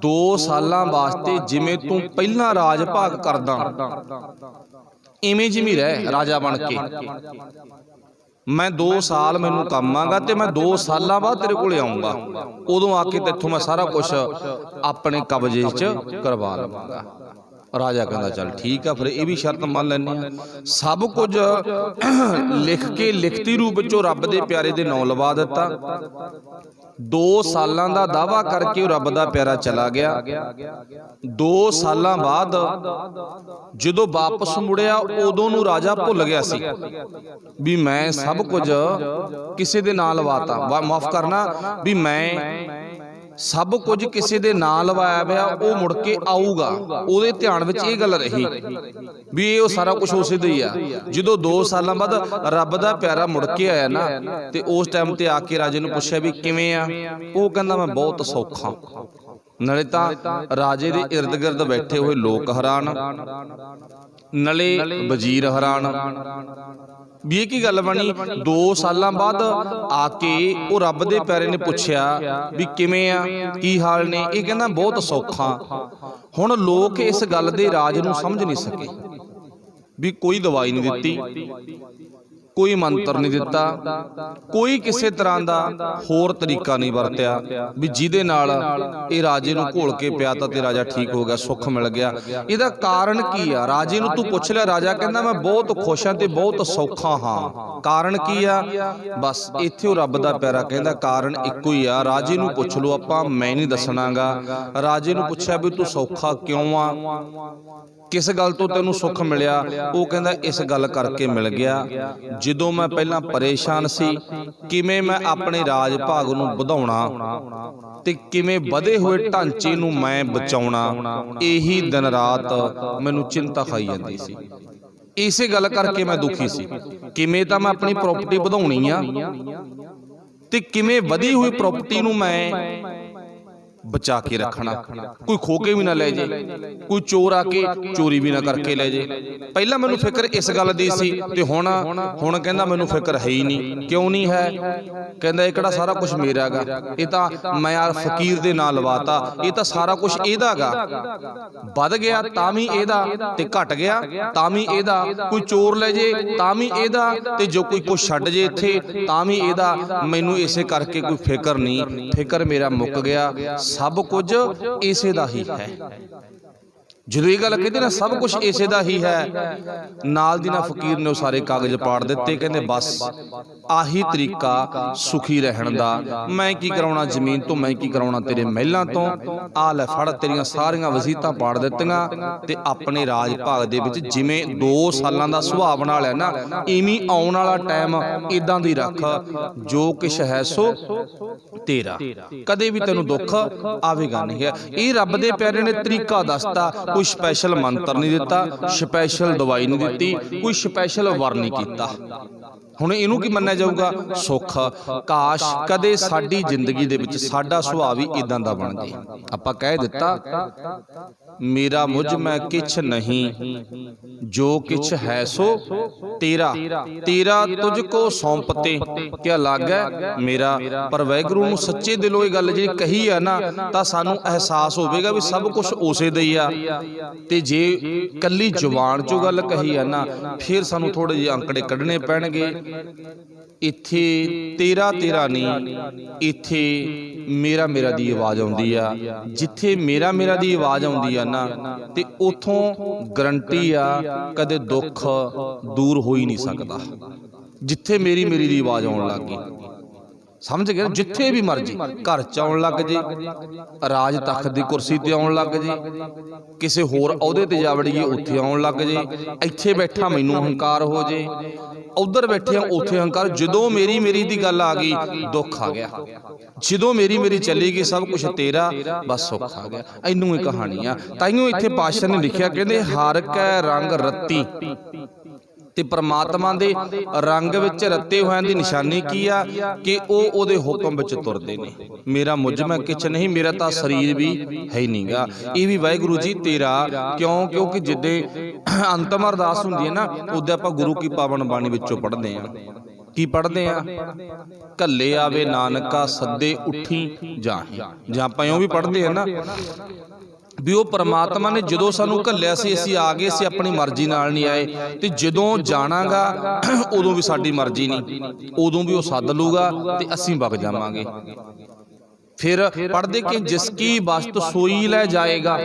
2 ਸਾਲਾਂ ਵਾਸਤੇ ਜਿਵੇਂ ਤੂੰ ਪਹਿਲਾਂ ਰਾਜ ਭਾਗ ਕਰਦਾ ਇਵੇਂ ਜਿਵੇਂ ਰਹਿ ਰਾਜਾ ਬਣ ਕੇ। ਮੈਂ 2 ਸਾਲ ਮੈਨੂੰ ਕੰਮ ਆਗਾ ਤੇ ਮੈਂ 2 ਸਾਲਾਂ ਬਾਅਦ ਤੇਰੇ ਕੋਲੇ ਆਉਂਗਾ, ਉਦੋਂ ਆ ਕੇ ਤੇਥੋਂ ਮੈਂ ਸਾਰਾ ਕੁਝ ਆਪਣੇ ਕਬਜ਼ੇ 'ਚ ਕਰਵਾ ਲਵਾਂਗਾ। ਰਾਜਾ ਕਹਿੰਦਾ ਚੱਲ ਠੀਕ ਆ, ਫਿਰ ਇਹ ਵੀ ਸ਼ਰਤ ਮੰਨ ਲੈਂਦੇ ਆ। ਸਭ ਕੁਝ ਲਿਖ ਕੇ ਲਿਖਤੀ ਰੂਪ ਵਿੱਚੋਂ ਰੱਬ ਦੇ ਪਿਆਰੇ ਦੇ ਨਾਂ ਲਵਾ ਦਿੱਤਾ। 2 ਸਾਲਾਂ ਦਾ ਦਾਅਵਾ ਕਰਕੇ ਉਹ ਰੱਬ ਦਾ ਪਿਆਰਾ ਚਲਾ ਗਿਆ। 2 ਸਾਲਾਂ ਬਾਅਦ ਜਦੋਂ ਵਾਪਸ ਮੁੜਿਆ ਉਦੋਂ ਨੂੰ ਰਾਜਾ ਭੁੱਲ ਗਿਆ ਸੀ ਵੀ ਮੈਂ ਸਭ ਕੁਝ ਕਿਸੇ ਦੇ ਨਾਂ ਲਵਾਤਾ, ਮਾਫ ਕਰਨਾ ਵੀ ਮੈਂ ਸਭ ਕੁਝ ਕਿਸੇ ਦੇ ਨਾਂ ਲਵਾਇਆ ਪਿਆ, ਉਹ ਮੁੜ ਕੇ ਆਊਗਾ। ਉਹਦੇ ਧਿਆਨ ਵਿੱਚ ਇਹ ਗੱਲ ਰਹੀ ਵੀ ਇਹ ਉਹ ਸਾਰਾ ਕੁਝ ਉਸੇ ਦਾ ਹੀ ਆ। ਜਦੋਂ 2 ਸਾਲਾਂ ਬਾਅਦ ਰੱਬ ਦਾ ਪਿਆਰਾ ਮੁੜ ਕੇ ਆਇਆ ਨਾ, ਤੇ ਉਸ ਟਾਈਮ ਤੇ ਆ ਕੇ ਰਾਜੇ ਨੂੰ ਪੁੱਛਿਆ ਵੀ ਕਿਵੇਂ ਆ? ਉਹ ਕਹਿੰਦਾ ਮੈਂ ਬਹੁਤ ਸੌਖਾ। ਨਾਲੇ ਤਾਂ ਰਾਜੇ ਦੇ ਇਰਦ ਗਿਰਦ ਬੈਠੇ ਹੋਏ ਲੋਕ ਹੈਰਾਨ, ਨਾਲੇ ਵਜ਼ੀਰ ਹੈਰਾਨ ਵੀ ਇਹ ਕੀ ਗੱਲ ਬਣੀ। 2 ਸਾਲਾਂ ਬਾਅਦ ਆ ਕੇ ਉਹ ਰੱਬ ਦੇ ਪਿਆਰੇ ਨੇ ਪੁੱਛਿਆ ਵੀ ਕਿਵੇਂ ਆ, ਕੀ ਹਾਲ ਨੇ? ਇਹ ਕਹਿੰਦਾ ਬਹੁਤ ਸੌਖਾ। ਹੁਣ ਲੋਕ ਇਸ ਗੱਲ ਦੇ ਰਾਜ ਨੂੰ ਸਮਝ ਨਹੀਂ ਸਕੇ ਵੀ ਕੋਈ ਦਵਾਈ ਨਹੀਂ ਦਿੱਤੀ, ਕੋਈ ਮੰਤਰ ਨਹੀਂ ਦਿੱਤਾ, ਕੋਈ ਕਿਸੇ ਤਰ੍ਹਾਂ ਦਾ ਹੋਰ ਤਰੀਕਾ ਨਹੀਂ ਵਰਤਿਆ ਵੀ ਜਿਹਦੇ ਨਾਲ ਇਹ ਰਾਜੇ ਨੂੰ ਘੋਲ ਕੇ ਪਿਆਤਾ ਤੇ ਰਾਜਾ ਠੀਕ ਹੋ ਗਿਆ, ਸੁੱਖ ਮਿਲ ਗਿਆ। ਇਹਦਾ ਕਾਰਨ ਕੀ ਆ? ਰਾਜੇ ਨੂੰ ਤੂੰ ਪੁੱਛ ਲਿਆ, ਰਾਜਾ ਕਹਿੰਦਾ ਮੈਂ ਬਹੁਤ ਖੁਸ਼ ਹਾਂ ਤੇ ਬਹੁਤ ਸੌਖਾ ਹਾਂ। ਕਾਰਨ ਕੀ ਆ? ਬਸ ਇੱਥੇ ਉਹ ਰੱਬ ਦਾ ਪਿਆਰਾ ਕਹਿੰਦਾ ਕਾਰਨ ਇੱਕੋ ਹੀ ਆ। ਰਾਜੇ ਨੂੰ ਪੁੱਛ ਲਓ, ਆਪਾਂ ਮੈਂ ਨਹੀਂ ਦੱਸਣਾਗਾ। ਰਾਜੇ ਨੂੰ ਪੁੱਛਿਆ ਵੀ ਤੂੰ ਸੌਖਾ ਕਿਉਂ ਆ, ਕਿਸ ਗੱਲ ਤੋਂ ਤੈਨੂੰ ਸੁੱਖ ਮਿਲਿਆ? ਉਹ ਕਹਿੰਦਾ ਇਸ ਗੱਲ ਕਰਕੇ ਮਿਲ ਗਿਆ, ਜਦੋਂ ਮੈਂ ਪਹਿਲਾਂ ਪਰੇਸ਼ਾਨ ਸੀ, ਕਿਵੇਂ ਮੈਂ ਆਪਣੇ ਰਾਜ ਭਾਗ ਨੂੰ ਵਧਾਉਣਾ ਤੇ ਕਿਵੇਂ ਵਧੇ ਹੋਏ ਢਾਂਚੇ ਨੂੰ ਮੈਂ ਬਚਾਉਣਾ, ਇਹੀ ਦਿਨ ਰਾਤ ਮੈਨੂੰ ਚਿੰਤਾ ਖਾਈ ਜਾਂਦੀ ਸੀ। ਇਸੇ ਗੱਲ ਕਰਕੇ ਮੈਂ ਦੁਖੀ ਸੀ। ਕਿਵੇਂ ਤਾਂ ਮੈਂ ਆਪਣੀ ਪ੍ਰਾਪਰਟੀ ਵਧਾਉਣੀ ਆ ਤੇ ਕਿਵੇਂ ਵਧੀ ਹੋਈ ਪ੍ਰਾਪਰਟੀ ਨੂੰ ਮੈਂ ਬਚਾ ਕੇ ਰੱਖਣਾ, ਕੋਈ ਖੋ ਕੇ ਵੀ ਨਾ ਲੈ ਜੇ, ਕੋਈ ਚੋਰ ਆ ਕੇ ਚੋਰੀ ਵੀ ਨਾ ਕਰਕੇ ਲੈ ਜੇ। ਪਹਿਲਾਂ ਮੈਨੂੰ ਫਿਕਰ ਇਸ ਗੱਲ ਦੀ ਸੀ ਤੇ ਹੁਣ ਕਹਿੰਦਾ ਮੈਨੂੰ ਫਿਕਰ ਹੈ ਹੀ ਨਹੀਂ। ਕਿਉਂ ਨਹੀਂ ਹੈ? ਕਹਿੰਦਾ ਇਹ ਕਿਹੜਾ ਸਾਰਾ ਕੁਝ ਮੇਰਾ ਹੈਗਾ, ਇਹ ਤਾਂ ਮੈਂ ਯਾਰ ਫਕੀਰ ਦੇ ਨਾਂ ਲਵਾਤਾ, ਇਹ ਤਾਂ ਸਾਰਾ ਕੁਝ ਇਹਦਾ ਹੈਗਾ। ਵੱਧ ਗਿਆ ਤਾਂ ਵੀ ਇਹਦਾ ਤੇ ਘਟ ਗਿਆ ਤਾਂ ਵੀ ਇਹਦਾ, ਕੋਈ ਚੋਰ ਲੈ ਜੇ ਤਾਂ ਵੀ ਇਹਦਾ ਤੇ ਜੋ ਕੋਈ ਕੁਝ ਛੱਡ ਜੇ ਇੱਥੇ ਤਾਂ ਵੀ ਇਹਦਾ। ਮੈਨੂੰ ਇਸੇ ਕਰਕੇ ਕੋਈ ਫਿਕਰ ਨਹੀਂ, ਫਿਕਰ ਮੇਰਾ ਮੁੱਕ ਗਿਆ, ਸਭ ਕੁਝ ਇਸੇ ਦਾ ਹੀ ਹੈ। ਜਦੋਂ ਇਹ ਗੱਲ ਕਹਿੰਦੇ ਨਾ ਸਭ ਕੁਝ ਇਸੇ ਦਾ ਹੀ ਹੈ, ਨਾਲ ਦੀ ਨਾਲ ਫਕੀਰ ਨੇ ਉਹ ਸਾਰੇ ਕਾਗਜ਼ ਪਾੜ ਦਿੱਤੇ। ਕਹਿੰਦੇ ਬਸ ਆਹੀ ਤਰੀਕਾ ਸੁਖੀ ਰਹਿਣ ਦਾ, ਮੈਂ ਕੀ ਕਰਾਉਣਾ ਜ਼ਮੀਨ ਤੋਂ, ਮੈਂ ਕੀ ਕਰਾਉਣਾ ਤੇਰੇ ਮਹਿਲਾਂ ਤੋਂ, ਆ ਲੈ ਫੜ ਤੇਰੀਆਂ ਸਾਰੀਆਂ ਵਸੀਤਾਂ ਪਾੜ ਦਿੱਤੀਆਂ ਤੇ ਆਪਣੇ ਰਾਜ ਭਾਗ ਦੇ ਵਿੱਚ ਜਿਵੇਂ 2 ਸਾਲਾਂ ਦਾ ਸੁਭਾਅ ਬਣਾ ਲਿਆ ਨਾ, ਇਵੇਂ ਆਉਣ ਵਾਲਾ ਟਾਈਮ ਇਦਾਂ ਦੀ ਰੱਖ, ਜੋ ਕੁਛ ਹੈ ਸੋ ਤੇਰਾ, ਕਦੇ ਵੀ ਤੈਨੂੰ ਦੁੱਖ ਆਵੇਗਾ ਨਹੀਂ ਹੈ। ਇਹ ਰੱਬ ਦੇ ਪਿਆਰੇ ਨੇ ਤਰੀਕਾ ਦੱਸਤਾ, ਕੋਈ ਸਪੈਸ਼ਲ ਮੰਤਰ ਨਹੀਂ ਦਿੱਤਾ, ਸਪੈਸ਼ਲ ਦਵਾਈ ਨਹੀਂ ਦਿੱਤੀ, ਕੋਈ ਸਪੈਸ਼ਲ ਵਰ ਨਹੀਂ ਕੀਤਾ। ਹੁਣ ਇਹਨੂੰ ਕੀ ਮੰਨਿਆ ਜਾਊਗਾ? ਸੁੱਖ। ਕਾਸ਼ ਕਦੇ ਸਾਡੀ ਜ਼ਿੰਦਗੀ ਦੇ ਵਿੱਚ ਸਾਡਾ ਸੁਭਾਅ ਵੀ ਇਦਾਂ ਦਾ ਬਣ ਜੇ। ਆਪਾਂ ਕਹਿ ਦਿੱਤਾ ਮੇਰਾ ਮੁਝ ਮੈਂ ਕਿਛ ਨਹੀਂ, ਜੋ ਕਿਛ ਹੈ ਸੋ ਤੇਰਾ, ਤੇਰਾ ਤੁਝ ਕੋ ਸੌਂਪਤੇ ਕਿਆ ਲੱਗੈ ਮੇਰਾ। ਪਰ ਵਾਹਿਗੁਰੂ ਨੂੰ ਸੱਚੇ ਦਿਲੋਂ ਇਹ ਗੱਲ ਜਿਹੜੀ ਕਹੀ ਆ ਨਾ, ਤਾਂ ਸਾਨੂੰ ਅਹਿਸਾਸ ਹੋਵੇਗਾ ਵੀ ਸਭ ਕੁਝ ਉਸੇ ਦਾ ਹੀ ਆ। ਤੇ ਜੇ ਕੱਲੀ ਜ਼ੁਬਾਨ ਚੋਂ ਗੱਲ ਕਹੀ ਆ ਨਾ, ਫਿਰ ਸਾਨੂੰ ਥੋੜੇ ਜਿਹੇ ਅੰਕੜੇ ਕੱਢਣੇ ਪੈਣਗੇ। ਇੱਥੇ ਤੇਰਾ ਤੇਰਾ ਨਹੀਂ, ਇੱਥੇ ਮੇਰਾ ਮੇਰਾ ਦੀ ਆਵਾਜ਼ ਆਉਂਦੀ ਆ। ਜਿੱਥੇ ਮੇਰਾ ਮੇਰਾ ਦੀ ਆਵਾਜ਼ ਆਉਂਦੀ ਆ ਨਾ, ਤੇ ਉਥੋਂ ਗਰੰਟੀ ਆ ਕਦੇ ਦੁੱਖ ਦੂਰ ਹੋ ਹੀ ਨਹੀਂ ਸਕਦਾ। ਜਿੱਥੇ ਮੇਰੀ ਮੇਰੀ ਦੀ ਆਵਾਜ਼ ਆਉਣ ਲੱਗ ਗਈ, ਸਮਝ ਗਏ? ਜਿੱਥੇ ਵੀ ਮਰਜੀ, ਘਰ ਚ ਆਉਣ ਲੱਗ ਜੇ, ਰਾਜ ਤਖਤ ਦੀ ਕੁਰਸੀ ਤੇ ਆਉਣ ਲੱਗ ਜੇ, ਕਿਸੇ ਹੋਰ ਅਹੁਦੇ ਤੇ ਜਾ ਵੜੀਏ ਉੱਥੇ ਆਉਣ ਲੱਗ ਜੇ, ਇੱਥੇ ਬੈਠਾ ਮੈਨੂੰ ਹੰਕਾਰ ਹੋ ਜੇ, ਉਧਰ ਬੈਠੇ ਉੱਥੇ ਹੰਕਾਰ। ਜਦੋਂ ਮੇਰੀ ਮੇਰੀ ਦੀ ਗੱਲ ਆ ਗਈ ਦੁੱਖ ਆ ਗਿਆ, ਜਦੋਂ ਮੇਰੀ ਮੇਰੀ ਚੱਲੀ ਗਈ ਸਭ ਕੁਝ ਤੇਰਾ, ਬਸ ਸੁੱਖ ਆ ਗਿਆ। ਇਹਨੂੰ ਹੀ ਕਹਾਣੀ ਆ। ਤਾਈਓ ਇੱਥੇ ਪਾਤਸ਼ਾਹ ਨੇ ਲਿਖਿਆ, ਕਹਿੰਦੇ ਹਰ ਕੈ ਰੰਗ ਰੱਤੀ, ਤੇ ਪਰਮਾਤਮਾ ਦੇ ਰੰਗ ਵਿੱਚ ਰੱਤੇ ਹੋਇਆਂ ਦੀ ਨਿਸ਼ਾਨੀ ਕੀ ਆ? ਕਿ ਉਹ ਉਹਦੇ ਹੁਕਮ ਵਿੱਚ ਤੁਰਦੇ ਨੇ। ਮੇਰਾ ਮੁਝ ਮੈਂ ਕਿਛ ਨਹੀਂ, ਮੇਰਾ ਤਾਂ ਸਰੀਰ ਵੀ ਹੈ ਹੀ ਨਹੀਂਗਾ, ਇਹ ਵੀ ਵਾਹਿਗੁਰੂ ਜੀ ਤੇਰਾ। ਕਿਉਂ? ਕਿਉਂਕਿ ਜਿੱਦੇ ਅੰਤਮ ਅਰਦਾਸ ਹੁੰਦੀ ਹੈ ਨਾ, ਉਦੋਂ ਆਪਾਂ ਗੁਰੂ ਕੀ ਪਾਵਨ ਬਾਣੀ ਵਿੱਚੋਂ ਪੜ੍ਹਦੇ ਹਾਂ। ਕੀ ਪੜ੍ਹਦੇ ਆ? ਘੱਲੇ ਆਵੇ ਨਾਨਕਾ ਸੱਦੇ ਉੱਠੀ ਜਾਹੇ। ਜਾਂ ਆਪਾਂ ਇਉਂ ਵੀ ਪੜ੍ਹਦੇ ਆ ਨਾ ਵੀ ਉਹ ਪਰਮਾਤਮਾ ਨੇ ਜਦੋਂ ਸਾਨੂੰ ਘੱਲਿਆ ਸੀ ਅਸੀਂ ਆ ਗਏ ਸੀ, ਆਪਣੀ ਮਰਜ਼ੀ ਨਾਲ ਨਹੀਂ ਆਏ, ਤੇ ਜਦੋਂ ਜਾਣਾਗਾ ਉਦੋਂ ਵੀ ਸਾਡੀ ਮਰਜ਼ੀ ਨਹੀਂ, ਉਦੋਂ ਵੀ ਉਹ ਸੱਦ ਲੂਗਾ ਤੇ ਅਸੀਂ ਵਗ ਜਾਵਾਂਗੇ। ਫਿਰ ਪੜ੍ਹਦੇ ਕਿ ਜਿਸ ਕੀ ਵਸਤੂ ਸੋਈ ਲੈ ਜਾਏਗਾ।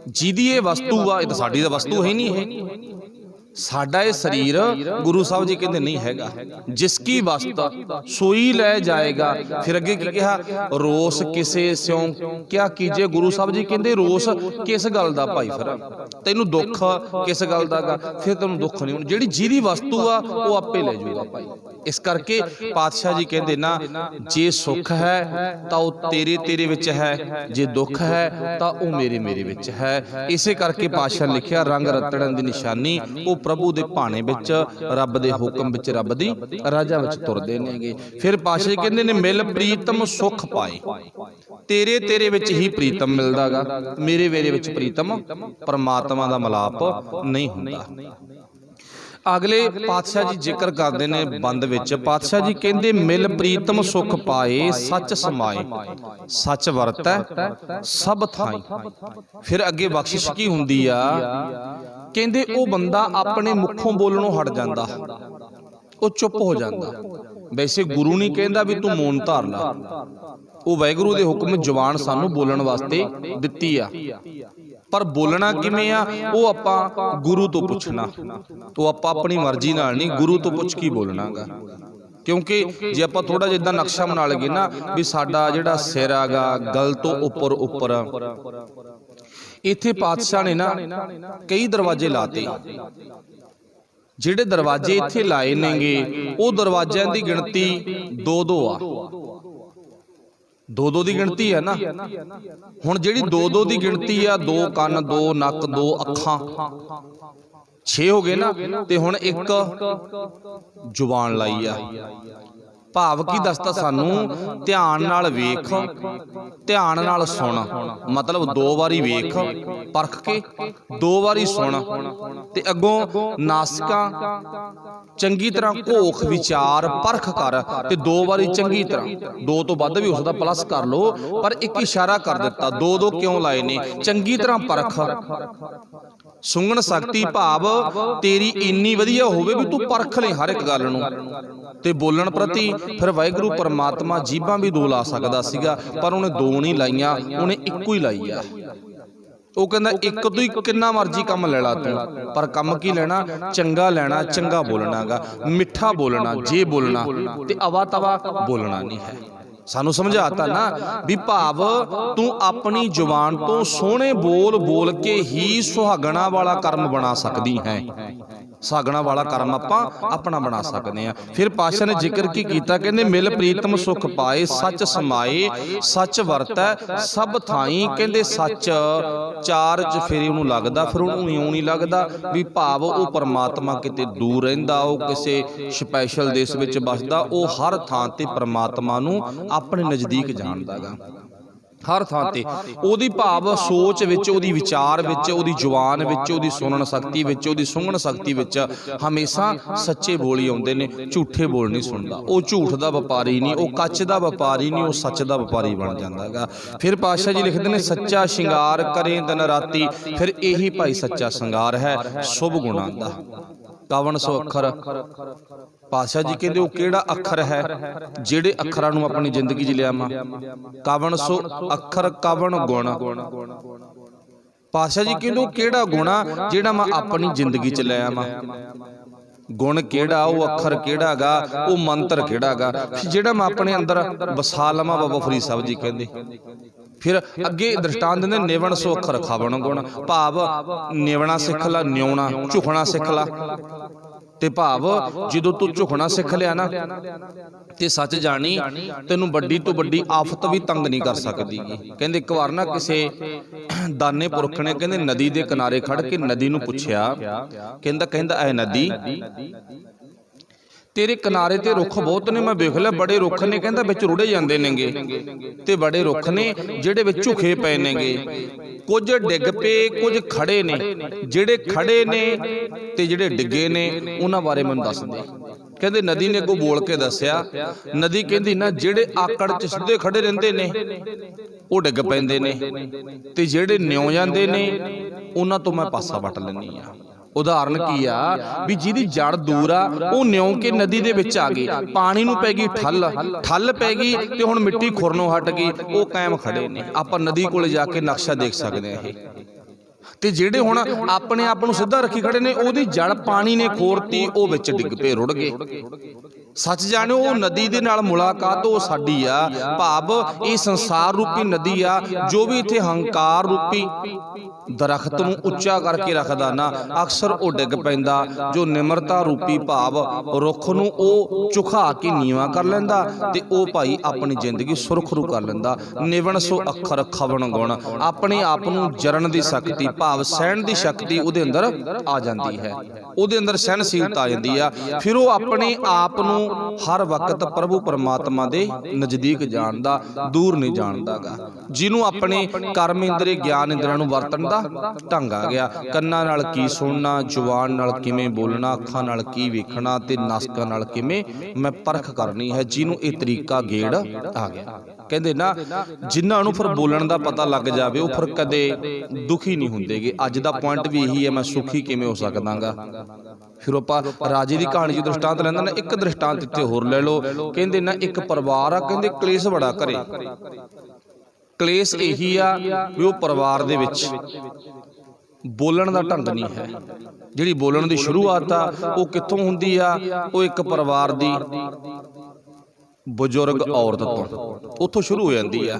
ਜਿਹਦੀ ਇਹ ਵਸਤੂ ਆ, ਇਹ ਤਾਂ ਸਾਡੀ ਤਾਂ ਵਸਤੂ ਹੈ ਨਹੀਂ, ਇਹ ਸਾਡਾ ਇਹ ਸਰੀਰ ਗੁਰੂ ਸਾਹਿਬ ਜੀ ਕਹਿੰਦੇ ਨਹੀਂ ਹੈਗਾ। ਜਿਸ ਕੀ ਵਸਤ ਸੋਈ ਲੈ ਜਾਏਗਾ। ਫਿਰ ਅੱਗੇ ਕੀ ਕਿਹਾ? ਰੋਸ ਕਿਸੇ ਸਿਉ ਕਿਆ ਕੀਜੇ। ਗੁਰੂ ਸਾਹਿਬ ਜੀ ਕਹਿੰਦੇ ਰੋਸ ਕਿਸ ਗੱਲ ਦਾ ਭਾਈ? ਫਿਰ ਤੈਨੂੰ ਦੁੱਖ ਕਿਸ ਗੱਲ ਦਾ ਗਾ? ਫਿਰ ਤੈਨੂੰ ਦੁੱਖ ਨਹੀਂ ਹੋਣਾ। ਜਿਹੜੀ ਜਿਹਦੀ ਵਸਤੂ ਆ ਉਹ ਆਪੇ ਲੈ ਜਾਊਗਾ ਭਾਈ। ਇਸ ਕਰਕੇ ਪਾਤਸ਼ਾਹ ਜੀ ਕਹਿੰਦੇ ਨਾ, ਜੇ ਸੁੱਖ ਹੈ ਤਾਂ ਉਹ ਤੇਰੇ ਵਿੱਚ ਹੈ, ਜੇ ਦੁੱਖ ਹੈ ਤਾਂ ਉਹ ਮੇਰੇ ਵਿੱਚ ਹੈ। ਇਸੇ ਕਰਕੇ ਪਾਤਸ਼ਾਹ ਨੇ ਲਿਖਿਆ ਰੰਗ ਰਤੜਨ ਦੀ ਨਿਸ਼ਾਨੀ ਉਹ ਪ੍ਰਭੂ ਦੇ ਭਾਣੇ ਵਿੱਚ, ਰੱਬ ਦੇ ਹੁਕਮ ਵਿੱਚ, ਰੱਬ ਦੀ ਰਾਜਾ ਵਿੱਚ ਤੁਰਦੇ ਨੇਗੇ। ਫਿਰ ਪਾਤਸ਼ਾਹ ਜੀ ਕਹਿੰਦੇ ਨੇ ਮਿਲ ਪ੍ਰੀਤਮ ਸੁਖ ਪਾਏ। ਤੇਰੇ ਵਿੱਚ ਹੀ ਪ੍ਰੀਤਮ ਮਿਲਦਾਗਾ, ਮੇਰੇ ਵਿੱਚ ਪ੍ਰੀਤਮ ਪਰਮਾਤਮਾ ਦਾ ਮਿਲਾਪ ਨਹੀਂ ਹੁੰਦਾ। ਅਗਲੇ ਪਾਤਸ਼ਾਹ ਜੀ ਜ਼ਿਕਰ ਕਰਦੇ ਨੇ ਬੰਦ ਵਿੱਚ। ਪਾਤਸ਼ਾਹ ਜੀ ਕਹਿੰਦੇ ਮਿਲ ਪ੍ਰੀਤਮ ਸੁਖ ਪਾਏ ਸੱਚ ਸਮਾਏ। ਸੱਚ ਵਰਤੈ ਸਭ ਥਾਈ। ਫਿਰ ਅੱਗੇ ਬਖਸ਼ਿਸ਼ ਕੀ ਹੁੰਦੀ ਆ? ਕਹਿੰਦੇ ਉਹ ਬੰਦਾ ਆਪਣੇ ਮੁਖੋਂ ਬੋਲਣੋਂ ਹਟ ਜਾਂਦਾ, ਉਹ ਚੁੱਪ ਹੋ ਜਾਂਦਾ। ਵੈਸੇ ਗੁਰੂ ਨਹੀਂ ਕਹਿੰਦਾ ਵੀ ਤੂੰ ਮੌਨ ਧਾਰ ਲਾ, ਉਹ ਵਾਹਿਗੁਰੂ ਦੇ ਹੁਕਮ ਜ਼ੁਬਾਨ ਸਾਨੂੰ ਬੋਲਣ ਵਾਸਤੇ ਦਿੱਤੀ ਆ, ਪਰ ਬੋਲਣਾ ਕਿਵੇਂ ਆ ਉਹ ਆਪਾਂ ਗੁਰੂ ਤੋਂ ਪੁੱਛਣਾ। ਉਹ ਆਪਾਂ ਆਪਣੀ ਮਰਜ਼ੀ ਨਾਲ ਨਹੀਂ, ਗੁਰੂ ਤੋਂ ਪੁੱਛ ਕੇ ਬੋਲਣਾਗਾ। ਕਿਉਂਕਿ ਜੇ ਆਪਾਂ ਥੋੜਾ ਜਿਹਾ ਇਦਾਂ ਨਕਸ਼ਾ ਬਣਾ ਲਈਏ ਨਾ ਵੀ ਸਾਡਾ ਜਿਹੜਾ ਸਿਰ ਆਗਾ ਗਲ ਤੋਂ ਉੱਪਰ, ਇੱਥੇ ਪਾਤਸ਼ਾਹ ਨੇ ਨਾ ਕਈ ਦਰਵਾਜ਼ੇ ਲਾਤੇ। ਜਿਹੜੇ ਦਰਵਾਜ਼ੇ ਇੱਥੇ ਲਾਏ ਨੇਗੇ ਉਹ ਦਰਵਾਜ਼ਿਆਂ ਦੀ ਗਿਣਤੀ 2-2 ਆ। 2-2 ਦੀ ਗਿਣਤੀ ਹੈ ਨਾ। ਹੁਣ ਜਿਹੜੀ 2-2 ਦੀ ਗਿਣਤੀ ਆ, 2 ਕੰਨ, 2 ਨੱਕ, 2 ਅੱਖਾਂ, 6 ਹੋ ਗਏ ਨਾ। ਤੇ ਹੁਣ ਇੱਕ ਜ਼ੁਬਾਨ ਲਾਈ ਆ। ਭਾਵ ਕੀ ਦੱਸਦਾ ਸਾਨੂੰ? ਧਿਆਨ ਨਾਲ ਵੇਖ, ਧਿਆਨ ਨਾਲ ਸੁਣ। ਮਤਲਬ 2 ਵਾਰੀ ਵੇਖ ਪਰਖ ਕੇ, 2 ਵਾਰੀ ਸੁਣ, ਤੇ ਅੱਗੋਂ ਨਾਸਿਕਾਂ ਚੰਗੀ ਤਰ੍ਹਾਂ ਘੋਖ ਵਿਚਾਰ ਪਰਖ ਕਰ, ਤੇ 2 ਵਾਰੀ ਚੰਗੀ ਤਰ੍ਹਾਂ। 2 ਤੋਂ ਵੱਧ ਵੀ ਹੋ ਸਕਦਾ, ਪਲੱਸ ਕਰ ਲੋ, ਪਰ ਇੱਕ ਇਸ਼ਾਰਾ ਕਰ ਦਿੱਤਾ। 2-2 ਕਿਉਂ ਲਾਏ ਨੇ? ਚੰਗੀ ਤਰ੍ਹਾਂ ਪਰਖ। ਸੁੰਘਣ ਸ਼ਕਤੀ ਭਾਵ ਤੇਰੀ ਇੰਨੀ ਵਧੀਆ ਹੋਵੇ ਵੀ ਤੂੰ ਪਰਖ ਲੈ ਹਰ ਇੱਕ ਗੱਲ ਨੂੰ। ਤੇ ਬੋਲਣ ਪ੍ਰਤੀ ਫਿਰ ਵਾਹਿਗੁਰੂ ਪਰਮਾਤਮਾ ਜੀਭਾਂ ਵੀ 2 ਲਾ ਸਕਦਾ ਸੀਗਾ, ਪਰ ਉਹਨੇ 2 ਨਹੀਂ ਲਾਈਆਂ, ਉਹਨੇ ਇੱਕੋ ਹੀ ਲਾਈ ਆ। ਉਹ ਕਹਿੰਦਾ ਇੱਕ ਤੋਂ ਹੀ ਕਿੰਨਾ ਮਰਜ਼ੀ ਕੰਮ ਲੈ ਲਾ ਤੂੰ, ਪਰ ਕੰਮ ਕੀ ਲੈਣਾ? ਚੰਗਾ ਲੈਣਾ, ਚੰਗਾ ਬੋਲਣਾਗਾ, ਮਿੱਠਾ ਬੋਲਣਾ। ਜੇ ਬੋਲਣਾ ਤੇ ਅਵਾ ਤਵਾ ਬੋਲਣਾ ਨਹੀਂ ਹੈ। ਸਾਨੂੰ ਸਮਝਾਤਾ ਨਾ ਵੀ ਭਾਵ ਤੂੰ ਆਪਣੀ ਜ਼ੁਬਾਨ ਤੋਂ ਸੋਹਣੇ ਬੋਲ ਕੇ ਹੀ ਸੁਹਾਗਣਾ ਵਾਲਾ ਕਰਮ ਬਣਾ ਸਕਦੀ ਹੈ। ਸੁਹਾਗਣਾ ਵਾਲਾ ਕਰਮ ਆਪਾਂ ਆਪਣਾ ਬਣਾ ਸਕਦੇ ਆ। ਫਿਰ ਪਾਤਸ਼ਾਹ ਨੇ ਜ਼ਿਕਰ ਕੀ ਕੀਤਾ? ਕਹਿੰਦੇ ਮਿਲ ਪ੍ਰੀਤਮ ਸੁਖ ਪਾਏ ਸੱਚ ਸਮਾਏ। ਸੱਚ ਵਰਤੈ ਸਭ ਥਾਈ। ਕਹਿੰਦੇ ਸੱਚ 4 ਚ ਫੇਰੇ ਉਹਨੂੰ ਲੱਗਦਾ, ਫਿਰ ਉਹਨੂੰ ਇਉਂ ਨਹੀਂ ਲੱਗਦਾ ਵੀ ਭਾਵ ਉਹ ਪਰਮਾਤਮਾ ਕਿਤੇ ਦੂਰ ਰਹਿੰਦਾ, ਉਹ ਕਿਸੇ ਸਪੈਸ਼ਲ ਦੇਸ਼ ਵਿੱਚ ਵੱਸਦਾ। ਉਹ ਹਰ ਥਾਂ ਤੇ ਪਰਮਾਤਮਾ ਨੂੰ ਆਪਣੇ ਨਜ਼ਦੀਕ ਜਾਣਦਾਗਾ, ਹਰ ਥਾਂ ਤੇ। ਉਹਦੀ ਭਾਵ ਸੋਚ ਵਿੱਚ, ਉਹਦੀ ਵਿਚਾਰ ਵਿੱਚ, ਉਹਦੀ ਜ਼ੁਬਾਨ ਵਿੱਚ, ਉਹਦੀ ਸੁਣਨ ਸ਼ਕਤੀ ਵਿੱਚ, ਉਹਦੀ ਸੁੰਘਣ ਸ਼ਕਤੀ ਵਿੱਚ ਹਮੇਸ਼ਾ ਸੱਚੇ ਬੋਲ ਹੀ ਆਉਂਦੇ ਨੇ, ਝੂਠੇ ਬੋਲ ਨਹੀਂ ਸੁਣਦਾ। ਉਹ ਝੂਠ ਦਾ ਵਪਾਰੀ ਨਹੀਂ, ਉਹ ਕੱਚ ਦਾ ਵਪਾਰੀ ਨਹੀਂ, ਉਹ ਸੱਚ ਦਾ ਵਪਾਰੀ ਬਣ ਜਾਂਦਾ ਹੈਗਾ। ਫਿਰ ਪਾਤਸ਼ਾਹ ਜੀ ਲਿਖਦੇ ਨੇ ਸੱਚਾ ਸ਼ਿੰਗਾਰ ਕਰੇ ਦਿਨ ਰਾਤੀ। ਫਿਰ ਇਹੀ ਭਾਈ ਸੱਚਾ ਸ਼ਿੰਗਾਰ ਹੈ ਸ਼ੁਭ ਗੁਣਾਂ ਦਾ। 51 ਅੱਖਰ ਪਾਤਸ਼ਾਹ ਜੀ ਕਹਿੰਦੇ ਉਹ ਕਿਹੜਾ ਅੱਖਰ ਹੈ ਜਿਹੜੇ ਅੱਖਰਾਂ ਨੂੰ ਆਪਣੀ ਜ਼ਿੰਦਗੀ 'ਚ ਲਿਆਵਾਂ? 51 ਅੱਖਰ 51 ਗੁਣ। ਪਾਤਸ਼ਾਹ ਜੀ ਕਹਿੰਦੇ ਉਹ ਕਿਹੜਾ ਗੁਣਾ ਜਿਹੜਾ ਮੈਂ ਆਪਣੀ ਜ਼ਿੰਦਗੀ 'ਚ ਲੈ ਆਵਾਂ? ਗੁਣ ਕਿਹੜਾ? ਉਹ ਅੱਖਰ ਕਿਹੜਾ ਗਾ? ਉਹ ਮੰਤਰ ਕਿਹੜਾ ਗਾ ਜਿਹੜਾ ਮੈਂ ਆਪਣੇ ਅੰਦਰ ਵਸਾ ਲਵਾਂ? ਬਾਬਾ ਫਰੀਦ ਸਾਹਿਬ ਜੀ ਕਹਿੰਦੇ। ਫਿਰ ਅੱਗੇ ਦ੍ਰਿਸ਼ਟਾਂਤ ਦਿੰਦੇ 49 ਅੱਖਰ 51 ਗੁਣ। ਭਾਵ ਨਿਵਣਾ ਸਿੱਖ ਲਾ, ਨਿਉਣਾ, ਝੁਕਣਾ ਸਿੱਖ ਲਾ। ਤੇ ਭਾਵ ਜਦੋਂ ਤੂੰ ਝੁਕਣਾ ਸਿੱਖ ਲਿਆ ਨਾ ਤੇ ਸੱਚ ਜਾਣੀ ਤੈਨੂੰ ਵੱਡੀ ਤੋਂ ਵੱਡੀ ਆਫਤ ਵੀ ਤੰਗ ਨਹੀਂ ਕਰ ਸਕਦੀ। ਕਹਿੰਦੇ ਇੱਕ ਵਾਰ ਨਾ ਕਿਸੇ ਦਾਨੇ ਪੁਰਖ ਨੇ ਕਹਿੰਦੇ ਨਦੀ ਦੇ ਕਿਨਾਰੇ ਖੜ ਕੇ ਨਦੀ ਨੂੰ ਪੁੱਛਿਆ, ਕਹਿੰਦਾ ਐ ਨਦੀ, ਤੇਰੇ ਕਿਨਾਰੇ ਤੇ ਰੁੱਖ ਬਹੁਤ ਨੇ, ਮੈਂ ਵੇਖ ਲਿਆ ਬੜੇ ਰੁੱਖ ਨੇ, ਕਹਿੰਦਾ ਵਿੱਚ ਰੁੜੇ ਜਾਂਦੇ ਨੇਗੇ, ਤੇ ਬੜੇ ਰੁੱਖ ਨੇ ਜਿਹੜੇ ਵਿੱਚ ਝੁਕੇ ਪਏ ਨੇਗੇ। ਕੁਝ ਡਿੱਗ ਪਏ, ਕੁਝ ਖੜੇ ਨੇ। ਜਿਹੜੇ ਖੜੇ ਨੇ ਤੇ ਜਿਹੜੇ ਡਿੱਗੇ ਨੇ ਉਹਨਾਂ ਬਾਰੇ ਮੈਨੂੰ ਦੱਸ ਦੇ। ਕਹਿੰਦੇ ਨਦੀ ਨੇ ਅੱਗੋਂ ਬੋਲ ਕੇ ਦੱਸਿਆ, ਨਦੀ ਕਹਿੰਦੀ ਨਾ ਜਿਹੜੇ ਆਕੜ 'ਚ ਸਿੱਧੇ ਖੜੇ ਰਹਿੰਦੇ ਨੇ ਉਹ ਡਿੱਗ ਪੈਂਦੇ ਨੇ, ਤੇ ਜਿਹੜੇ ਨਿਉ ਜਾਂਦੇ ਨੇ ਉਹਨਾਂ ਤੋਂ ਮੈਂ ਪਾਸਾ ਵੱਟ ਲੈਂਦੀ ਆ। ਉਦਾਹਰਨ ਕੀ ਆ ਵੀ ਜਿਹਦੀ ਜੜ ਦੂਰ ਆ ਉਹ ਨਿਉ ਕੇ ਨਦੀ ਦੇ ਵਿੱਚ ਆ ਗਈ, ਪਾਣੀ ਨੂੰ ਪੈ ਗਈ ਠੱਲ ਪੈ ਗਈ ਤੇ ਹੁਣ ਮਿੱਟੀ ਖੁਰਨੋਂ ਹਟ ਗਈ, ਉਹ ਕਾਇਮ ਖੜੇ ਨੇ। ਆਪਾਂ ਨਦੀ ਕੋਲੇ ਜਾ ਕੇ ਨਕਸ਼ਾ ਦੇਖ ਸਕਦੇ ਆ ਇਹ। ਤੇ ਜਿਹੜੇ ਹੁਣ ਆਪਣੇ ਆਪ ਨੂੰ ਸਿੱਧਾ ਰੱਖੀ ਖੜੇ ਨੇ ਉਹਦੀ ਜੜ ਪਾਣੀ ਨੇ ਖੋਰਤੀ, ਉਹ ਵਿੱਚ ਡਿੱਗ ਪਏ, ਰੁੜ ਗਏ। ਸੱਚ ਜਾਣਿਓ ਉਹ ਨਦੀ ਦੇ ਨਾਲ ਮੁਲਾਕਾਤ ਉਹ ਸਾਡੀ ਆ, ਭਾਵ ਇਹ ਸੰਸਾਰ ਰੂਪੀ ਨਦੀ ਆ। ਜੋ ਵੀ ਇੱਥੇ ਹੰਕਾਰ ਰੂਪੀ ਦਰਖਤ ਨੂੰ ਉੱਚਾ ਕਰਕੇ ਰੱਖਦਾ ਨਾ, ਅਕਸਰ ਉਹ ਡਿੱਗ ਪੈਂਦਾ। ਜੋ ਨਿਮਰਤਾ ਰੂਪੀ ਭਾਵ ਰੁੱਖ ਨੂੰ ਉਹ ਝੁਕਾ ਕੇ ਨੀਵਾਂ ਕਰ ਲੈਂਦਾ ਤੇ ਉਹ ਭਾਈ ਆਪਣੀ ਜ਼ਿੰਦਗੀ ਸੁਰਖਰੂ ਕਰ ਲੈਂਦਾ। ਨਿਵਣ ਸੋ ਅੱਖਰ ਖਵਣ ਗੁਣ, ਆਪਣੇ ਆਪ ਨੂੰ ਜਰਨ ਦੀ ਸ਼ਕਤੀ ਭਾਵ ਸਹਿਣ ਦੀ ਸ਼ਕਤੀ ਉਹਦੇ ਅੰਦਰ ਆ ਜਾਂਦੀ ਹੈ, ਉਹਦੇ ਅੰਦਰ ਸਹਿਣਸ਼ੀਲਤਾ ਆ ਜਾਂਦੀ ਆ। ਫਿਰ ਉਹ ਆਪਣੇ ਆਪ ਨੂੰ ਹਰ ਵਕਤ ਪ੍ਰਭੂ ਪਰਮਾਤਮਾ ਦੇ ਨਜ਼ਦੀਕ ਜਾਣਦਾ, ਦੂਰ ਨਹੀਂ ਜਾਣਦਾਗਾ। ਜਿਹਨੂੰ ਆਪਣੇ ਕਰਮ ਇੰਦਰੀ ਗਿਆਨ ਇੰਦਰੀਆਂ ਨੂੰ ਵਰਤਣ ਦਾ ਢੰਗ ਆ ਗਿਆ। ਕੰਨਾਂ ਨਾਲ ਕੀ ਸੁਣਨਾ, ਜ਼ੁਬਾਨ ਨਾਲ ਕਿਵੇਂ ਬੋਲਣਾ, ਅੱਖਾਂ ਨਾਲ ਕੀ ਵੇਖਣਾ ਤੇ ਨਾਸਕਾਂ ਨਾਲ ਕਿਵੇਂ ਮੈਂ ਪਰਖ ਕਰਨੀ ਹੈ, ਜਿਹਨੂੰ ਇਹ ਤਰੀਕਾ ਗੇੜ ਆ ਗਿਆ। ਕਹਿੰਦੇ ਨਾ ਜਿਨ੍ਹਾਂ ਨੂੰ ਫਿਰ ਬੋਲਣ ਦਾ ਪਤਾ ਲੱਗ ਜਾਵੇ ਉਹ ਫਿਰ ਕਦੇ ਦੁਖੀ ਨਹੀਂ ਹੁੰਦੇਗੇ। ਅੱਜ ਦਾ ਪੁਆਇੰਟ ਵੀ ਇਹੀ ਹੈ, ਮੈਂ ਸੁਖੀ ਕਿਵੇਂ ਹੋ ਸਕਦਾਗਾ। ਫਿਰ ਆਪਾਂ ਰਾਜੇ ਦੀ ਕਹਾਣੀ 'ਚ ਦ੍ਰਿਸ਼ਟਾਂਤ ਲੈਂਦਾ ਨਾ, ਇੱਕ ਦ੍ਰਿਸ਼ਟਾਂਤ ਇੱਥੇ ਹੋਰ ਲੈ ਲਓ। ਕਹਿੰਦੇ ਨਾ ਇੱਕ ਪਰਿਵਾਰ ਆ, ਕਹਿੰਦੇ ਕਲੇਸ਼ ਬੜਾ ਘਰੇ। ਕਲੇਸ਼ ਇਹੀ ਆ ਵੀ ਉਹ ਪਰਿਵਾਰ ਦੇ ਵਿੱਚ ਬੋਲਣ ਦਾ ਢੰਗ ਨਹੀਂ ਹੈ। ਜਿਹੜੀ ਬੋਲਣ ਦੀ ਸ਼ੁਰੂਆਤ ਆ ਉਹ ਕਿੱਥੋਂ ਹੁੰਦੀ ਆ? ਉਹ ਇੱਕ ਪਰਿਵਾਰ ਦੀ ਬਜ਼ੁਰਗ ਔਰਤ ਤੋਂ ਉੱਥੋਂ ਸ਼ੁਰੂ ਹੋ ਜਾਂਦੀ ਆ।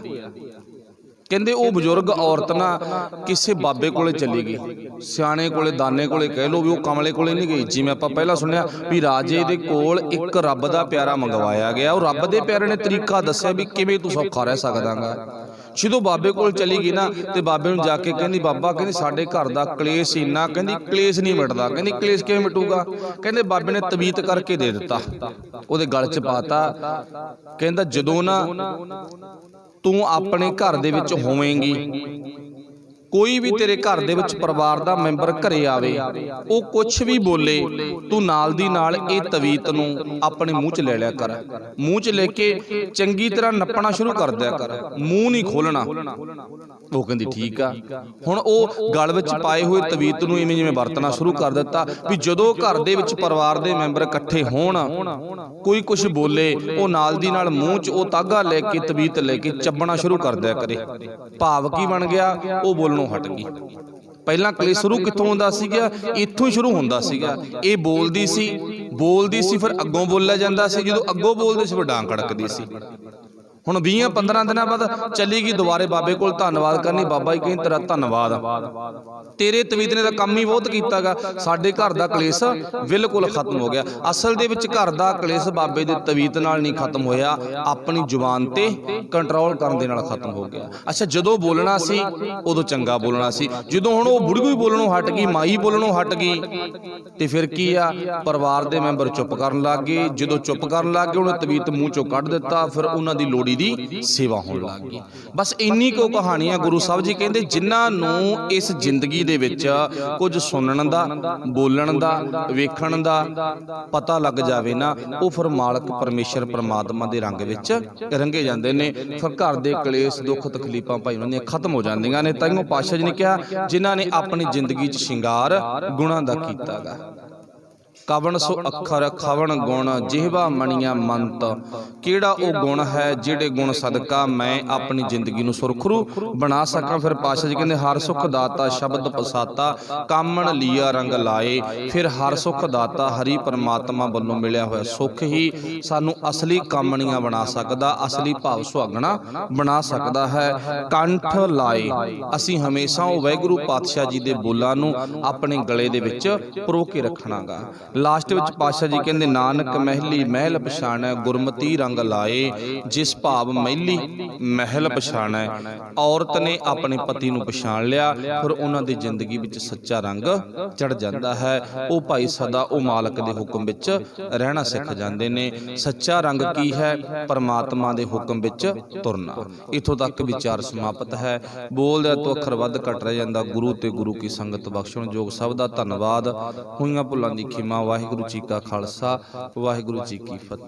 ਕਹਿੰਦੇ ਉਹ ਬਜ਼ੁਰਗ ਔਰਤ ਨਾ ਕਿਸੇ ਬਾਬੇ ਕੋਲੇ ਚਲੀ ਗਈ, ਸਿਆਣੇ ਕੋਲੇ, ਦਾਨੇ ਕੋਲੇ ਕਹਿ ਲਓ ਵੀ, ਉਹ ਕਮਲੇ ਕੋਲੇ ਨਹੀਂ ਗਈ। ਜਿਵੇਂ ਆਪਾਂ ਪਹਿਲਾਂ ਸੁਣਿਆ ਵੀ ਰਾਜੇ ਦੇ ਕੋਲ ਇੱਕ ਰੱਬ ਦਾ ਪਿਆਰਾ ਮੰਗਵਾਇਆ ਗਿਆ, ਉਹ ਰੱਬ ਦੇ ਪਿਆਰੇ ਨੇ ਤਰੀਕਾ ਦੱਸਿਆ ਵੀ ਕਿਵੇਂ ਤੂੰ ਸੌਖਾ ਰਹਿ ਸਕਦਾਗਾ। ਜਦੋਂ ਬਾਬੇ ਕੋਲ ਚਲੀ ਗਈ ਨਾ ਤੇ ਬਾਬੇ ਨੂੰ ਜਾ ਕੇ ਕਹਿੰਦੀ, ਬਾਬਾ ਕਹਿੰਦੀ ਸਾਡੇ ਘਰ ਦਾ ਕਲੇਸ਼ ਇੰਨਾ, ਕਹਿੰਦੀ ਕਲੇਸ਼ ਨਹੀਂ ਮਿਟਦਾ। ਕਹਿੰਦੀ ਕਲੇਸ਼ ਕਿਵੇਂ ਮਿਟੂਗਾ? ਕਹਿੰਦੇ ਬਾਬੇ ਨੇ ਤਵੀਤ ਕਰਕੇ ਦੇ ਦਿੱਤਾ, ਉਹਦੇ ਗਲ 'ਚ ਪਾਤਾ। ਕਹਿੰਦਾ ਜਦੋਂ ਨਾ ਤੂੰ ਆਪਣੇ ਘਰ ਦੇ ਵਿੱਚ ਹੋਵੇਂਗੀ, ਕੋਈ ਵੀ ਤੇਰੇ ਘਰ ਦੇ ਵਿੱਚ ਪਰਿਵਾਰ ਦਾ ਮੈਂਬਰ ਘਰੇ ਆਵੇ, ਉਹ ਕੁਛ ਵੀ ਬੋਲੇ, ਤੂੰ ਨਾਲ ਦੀ ਨਾਲ ਇਹ ਤਵੀਤ ਨੂੰ ਆਪਣੇ ਮੂੰਹ 'ਚ ਲੈ ਲਿਆ ਕਰ। ਮੂੰਹ 'ਚ ਲੈ ਕੇ ਚੰਗੀ ਤਰ੍ਹਾਂ ਨੱਪਣਾ ਸ਼ੁਰੂ ਕਰ ਦਿਆ ਕਰ, ਮੂੰਹ ਨਹੀਂ ਖੋਲਣਾ। ਉਹ ਕਹਿੰਦੀ ਠੀਕ ਆ। ਹੁਣ ਉਹ ਗਲ ਵਿੱਚ ਪਾਏ ਹੋਏ ਤਵੀਤ ਨੂੰ ਇਵੇਂ ਜਿਵੇਂ ਵਰਤਣਾ ਸ਼ੁਰੂ ਕਰ ਦਿੱਤਾ ਵੀ ਜਦੋਂ ਘਰ ਦੇ ਵਿੱਚ ਪਰਿਵਾਰ ਦੇ ਮੈਂਬਰ ਇਕੱਠੇ ਹੋਣ, ਕੋਈ ਕੁਛ ਬੋਲੇ, ਉਹ ਨਾਲ ਦੀ ਨਾਲ ਮੂੰਹ 'ਚ ਉਹ ਤਾਗਾ ਲੈ ਕੇ ਤਵੀਤ ਲੈ ਕੇ ਚੱਬਣਾ ਸ਼ੁਰੂ ਕਰ ਦਿਆ ਕਰੇ। ਭਾਵ ਕੀ ਬਣ ਗਿਆ? ਉਹ ਬੋਲਣੋਂ ਹਟ ਗਈ। ਪਹਿਲਾਂ ਕਲੇਸ਼ ਸ਼ੁਰੂ ਕਿੱਥੋਂ ਹੁੰਦਾ ਸੀਗਾ? ਇੱਥੋਂ ਹੀ ਸ਼ੁਰੂ ਹੁੰਦਾ ਸੀਗਾ। ਇਹ ਬੋਲਦੀ ਸੀ ਫਿਰ ਅੱਗੋਂ ਬੋਲਿਆ ਜਾਂਦਾ ਸੀ, ਜਦੋਂ ਅੱਗੋਂ ਬੋਲਦੇ ਸੀ ਫਿਰ ਡਾਂਗ ਕੜਕਦੀ ਸੀ। ਹੁਣ 20-15 ਦਿਨਾਂ ਬਾਅਦ ਚਲੀ ਗਈ ਦੁਬਾਰੇ ਬਾਬੇ ਕੋਲ, ਧੰਨਵਾਦ ਕਰਨੀ। ਬਾਬਾ ਜੀ ਕਹਿੰਦੇ ਤੇਰਾ ਧੰਨਵਾਦ, ਤੇਰੇ ਤਵੀਤ ਨੇ ਤਾਂ ਕੰਮ ਹੀ ਬਹੁਤ ਕੀਤਾਗਾ, ਸਾਡੇ ਘਰ ਦਾ ਕਲੇਸ਼ ਬਿਲਕੁਲ ਖਤਮ ਹੋ ਗਿਆ। ਅਸਲ ਦੇ ਵਿੱਚ ਘਰ ਦਾ ਕਲੇਸ਼ ਬਾਬੇ ਦੇ ਤਵੀਤ ਨਾਲ ਨਹੀਂ ਖਤਮ ਹੋਇਆ, ਆਪਣੀ ਜ਼ੁਬਾਨ ਤੇ ਕੰਟਰੋਲ ਕਰਨ ਦੇ ਨਾਲ ਖਤਮ ਹੋ ਗਿਆ। ਅੱਛਾ, ਜਦੋਂ ਬੋਲਣਾ ਸੀ ਉਦੋਂ ਚੰਗਾ ਬੋਲਣਾ ਸੀ। ਜਦੋਂ ਹੁਣ ਉਹ ਬੁੜਗੀ ਬੋਲਣੋਂ ਹਟ ਗਈ, ਮਾਈ ਬੋਲਣੋਂ ਹਟ ਗਈ, ਤੇ ਫਿਰ ਕੀ ਆ? ਪਰਿਵਾਰ ਦੇ ਮੈਂਬਰ ਚੁੱਪ ਕਰਨ ਲੱਗ ਗਏ। ਜਦੋਂ ਚੁੱਪ ਕਰਨ ਲੱਗ ਗਏ, ਉਹਨੇ ਤਵੀਤ ਮੂੰਹ ਚੋਂ ਕੱਢ ਦਿੱਤਾ। ਫਿਰ ਉਹਨਾਂ ਦੀ ਲੋੜੀ ਦੀ ਸੇਵਾ ਹੋਣ ਲੱਗ ਗਈ। ਬਸ ਇੰਨੀ ਕੁ ਕਹਾਣੀ ਆ। ਗੁਰੂ ਸਾਹਿਬ ਜੀ ਕਹਿੰਦੇ ਜਿਨ੍ਹਾਂ ਨੂੰ ਇਸ ਜ਼ਿੰਦਗੀ ਦੇ ਵਿੱਚ ਕੁਝ ਸੁਣਨ ਦਾ, ਬੋਲਣ ਦਾ, ਵੇਖਣ ਦਾ ਪਤਾ ਲੱਗ ਜਾਵੇ ਨਾ, ਉਹ ਫਿਰ ਮਾਲਕ ਪਰਮੇਸ਼ਰ ਪਰਮਾਤਮਾ ਦੇ ਰੰਗ ਵਿੱਚ ਰੰਗੇ ਜਾਂਦੇ ਨੇ। ਫਿਰ ਘਰ ਦੇ ਕਲੇਸ਼, ਦੁੱਖ, ਤਕਲੀਫਾਂ ਭਾਈ ਉਹਨਾਂ ਦੀਆਂ ਖਤਮ ਹੋ ਜਾਂਦੀਆਂ ਨੇ। ਤਾਈਓ ਪਾਤਸ਼ਾਹ ਜੀ ਨੇ ਕਿਹਾ ਜਿਨ੍ਹਾਂ ਨੇ ਆਪਣੀ ਜ਼ਿੰਦਗੀ 'ਚ ਸ਼ਿੰਗਾਰ ਗੁਣਾਂ ਦਾ ਕੀਤਾਗਾ। ਕਵਣ ਸੋ ਅੱਖਰ ਖਵਣ ਗੁਣ, ਜਿਹਵਾ ਮਣੀਆਂ ਮੰਤ। ਕਿਹੜਾ ਉਹ ਗੁਣ ਹੈ ਜਿਹੜੇ ਗੁਣ ਸਦਕਾ ਮੈਂ ਆਪਣੀ ਜ਼ਿੰਦਗੀ ਨੂੰ ਸੁਰਖਰੂ ਬਣਾ ਸਕਾਂ? ਫਿਰ ਪਾਤਸ਼ਾਹ ਜੀ ਕਹਿੰਦੇ ਹਰ ਸੁਖ ਦਾਤਾ ਸ਼ਬਦ ਪਸਾਤਾ, ਕਾਮਣ ਲੀਆ ਰੰਗ ਲਾਏ। ਫਿਰ ਹਰ ਸੁਖ ਦਾਤਾ ਹਰੀ ਪਰਮਾਤਮਾ ਵੱਲੋਂ ਮਿਲਿਆ ਹੋਇਆ ਸੁੱਖ ਹੀ ਸਾਨੂੰ ਅਸਲੀ ਕਾਮਣੀਆਂ ਬਣਾ ਸਕਦਾ, ਅਸਲੀ ਭਾਵ ਸੁਹਾਗਣਾ ਬਣਾ ਸਕਦਾ ਹੈ। ਕੰਠ ਲਾਏ, ਅਸੀਂ ਹਮੇਸ਼ਾ ਉਹ ਵਾਹਿਗੁਰੂ ਪਾਤਸ਼ਾਹ ਜੀ ਦੇ ਬੋਲਾਂ ਨੂੰ ਆਪਣੇ ਗਲੇ ਦੇ ਵਿੱਚ ਪਰੋ ਕੇ ਰੱਖਣਾਗਾ। ਲਾਸਟ ਵਿੱਚ ਪਾਤਸ਼ਾਹ ਜੀ ਕਹਿੰਦੇ ਨਾਨਕ ਮਹਿਲੀ ਮਹਿਲ ਪਛਾਣੈ, ਗੁਰਮਤੀ ਰੰਗ ਲਾਏ। ਜਿਸ ਭਾਵ ਮਹਿਲੀ ਮਹਿਲ ਪਛਾਣੈ, ਔਰਤ ਨੇ ਆਪਣੇ ਪਤੀ ਨੂੰ ਪਛਾਣ ਲਿਆ, ਫਿਰ ਉਹਨਾਂ ਦੀ ਜ਼ਿੰਦਗੀ ਵਿੱਚ ਸੱਚਾ ਰੰਗ ਚੜ ਜਾਂਦਾ ਹੈ। ਉਹ ਭਾਈ ਸਦਾ ਉਹ ਮਾਲਕ ਦੇ ਹੁਕਮ ਵਿੱਚ ਰਹਿਣਾ ਸਿੱਖ ਜਾਂਦੇ ਨੇ। ਸੱਚਾ ਰੰਗ ਕੀ ਹੈ? ਪਰਮਾਤਮਾ ਦੇ ਹੁਕਮ ਵਿੱਚ ਤੁਰਨਾ। ਇੱਥੋਂ ਤੱਕ ਵਿਚਾਰ ਸਮਾਪਤ ਹੈ। ਬੋਲਦਿਆਂ ਤੋਂ ਅੱਖਰ ਵੱਧ ਘਟ ਰਹਿ ਜਾਂਦਾ। ਗੁਰੂ ਤੇ ਗੁਰੂ ਕੀ ਸੰਗਤ ਬਖਸ਼ਣ। ਜੋਗ ਸਭ ਦਾ ਧੰਨਵਾਦ। ਹੋਈਆਂ ਭੁੱਲਾਂ ਦੀ ਖਿਮਾ ਵਾਹਿਗੁਰੂ ਜੀ ਕਾ ਖਾਲਸਾ ਵਾਹਿਗੁਰੂ ਜੀ ਕੀ ਫਤਿਹ।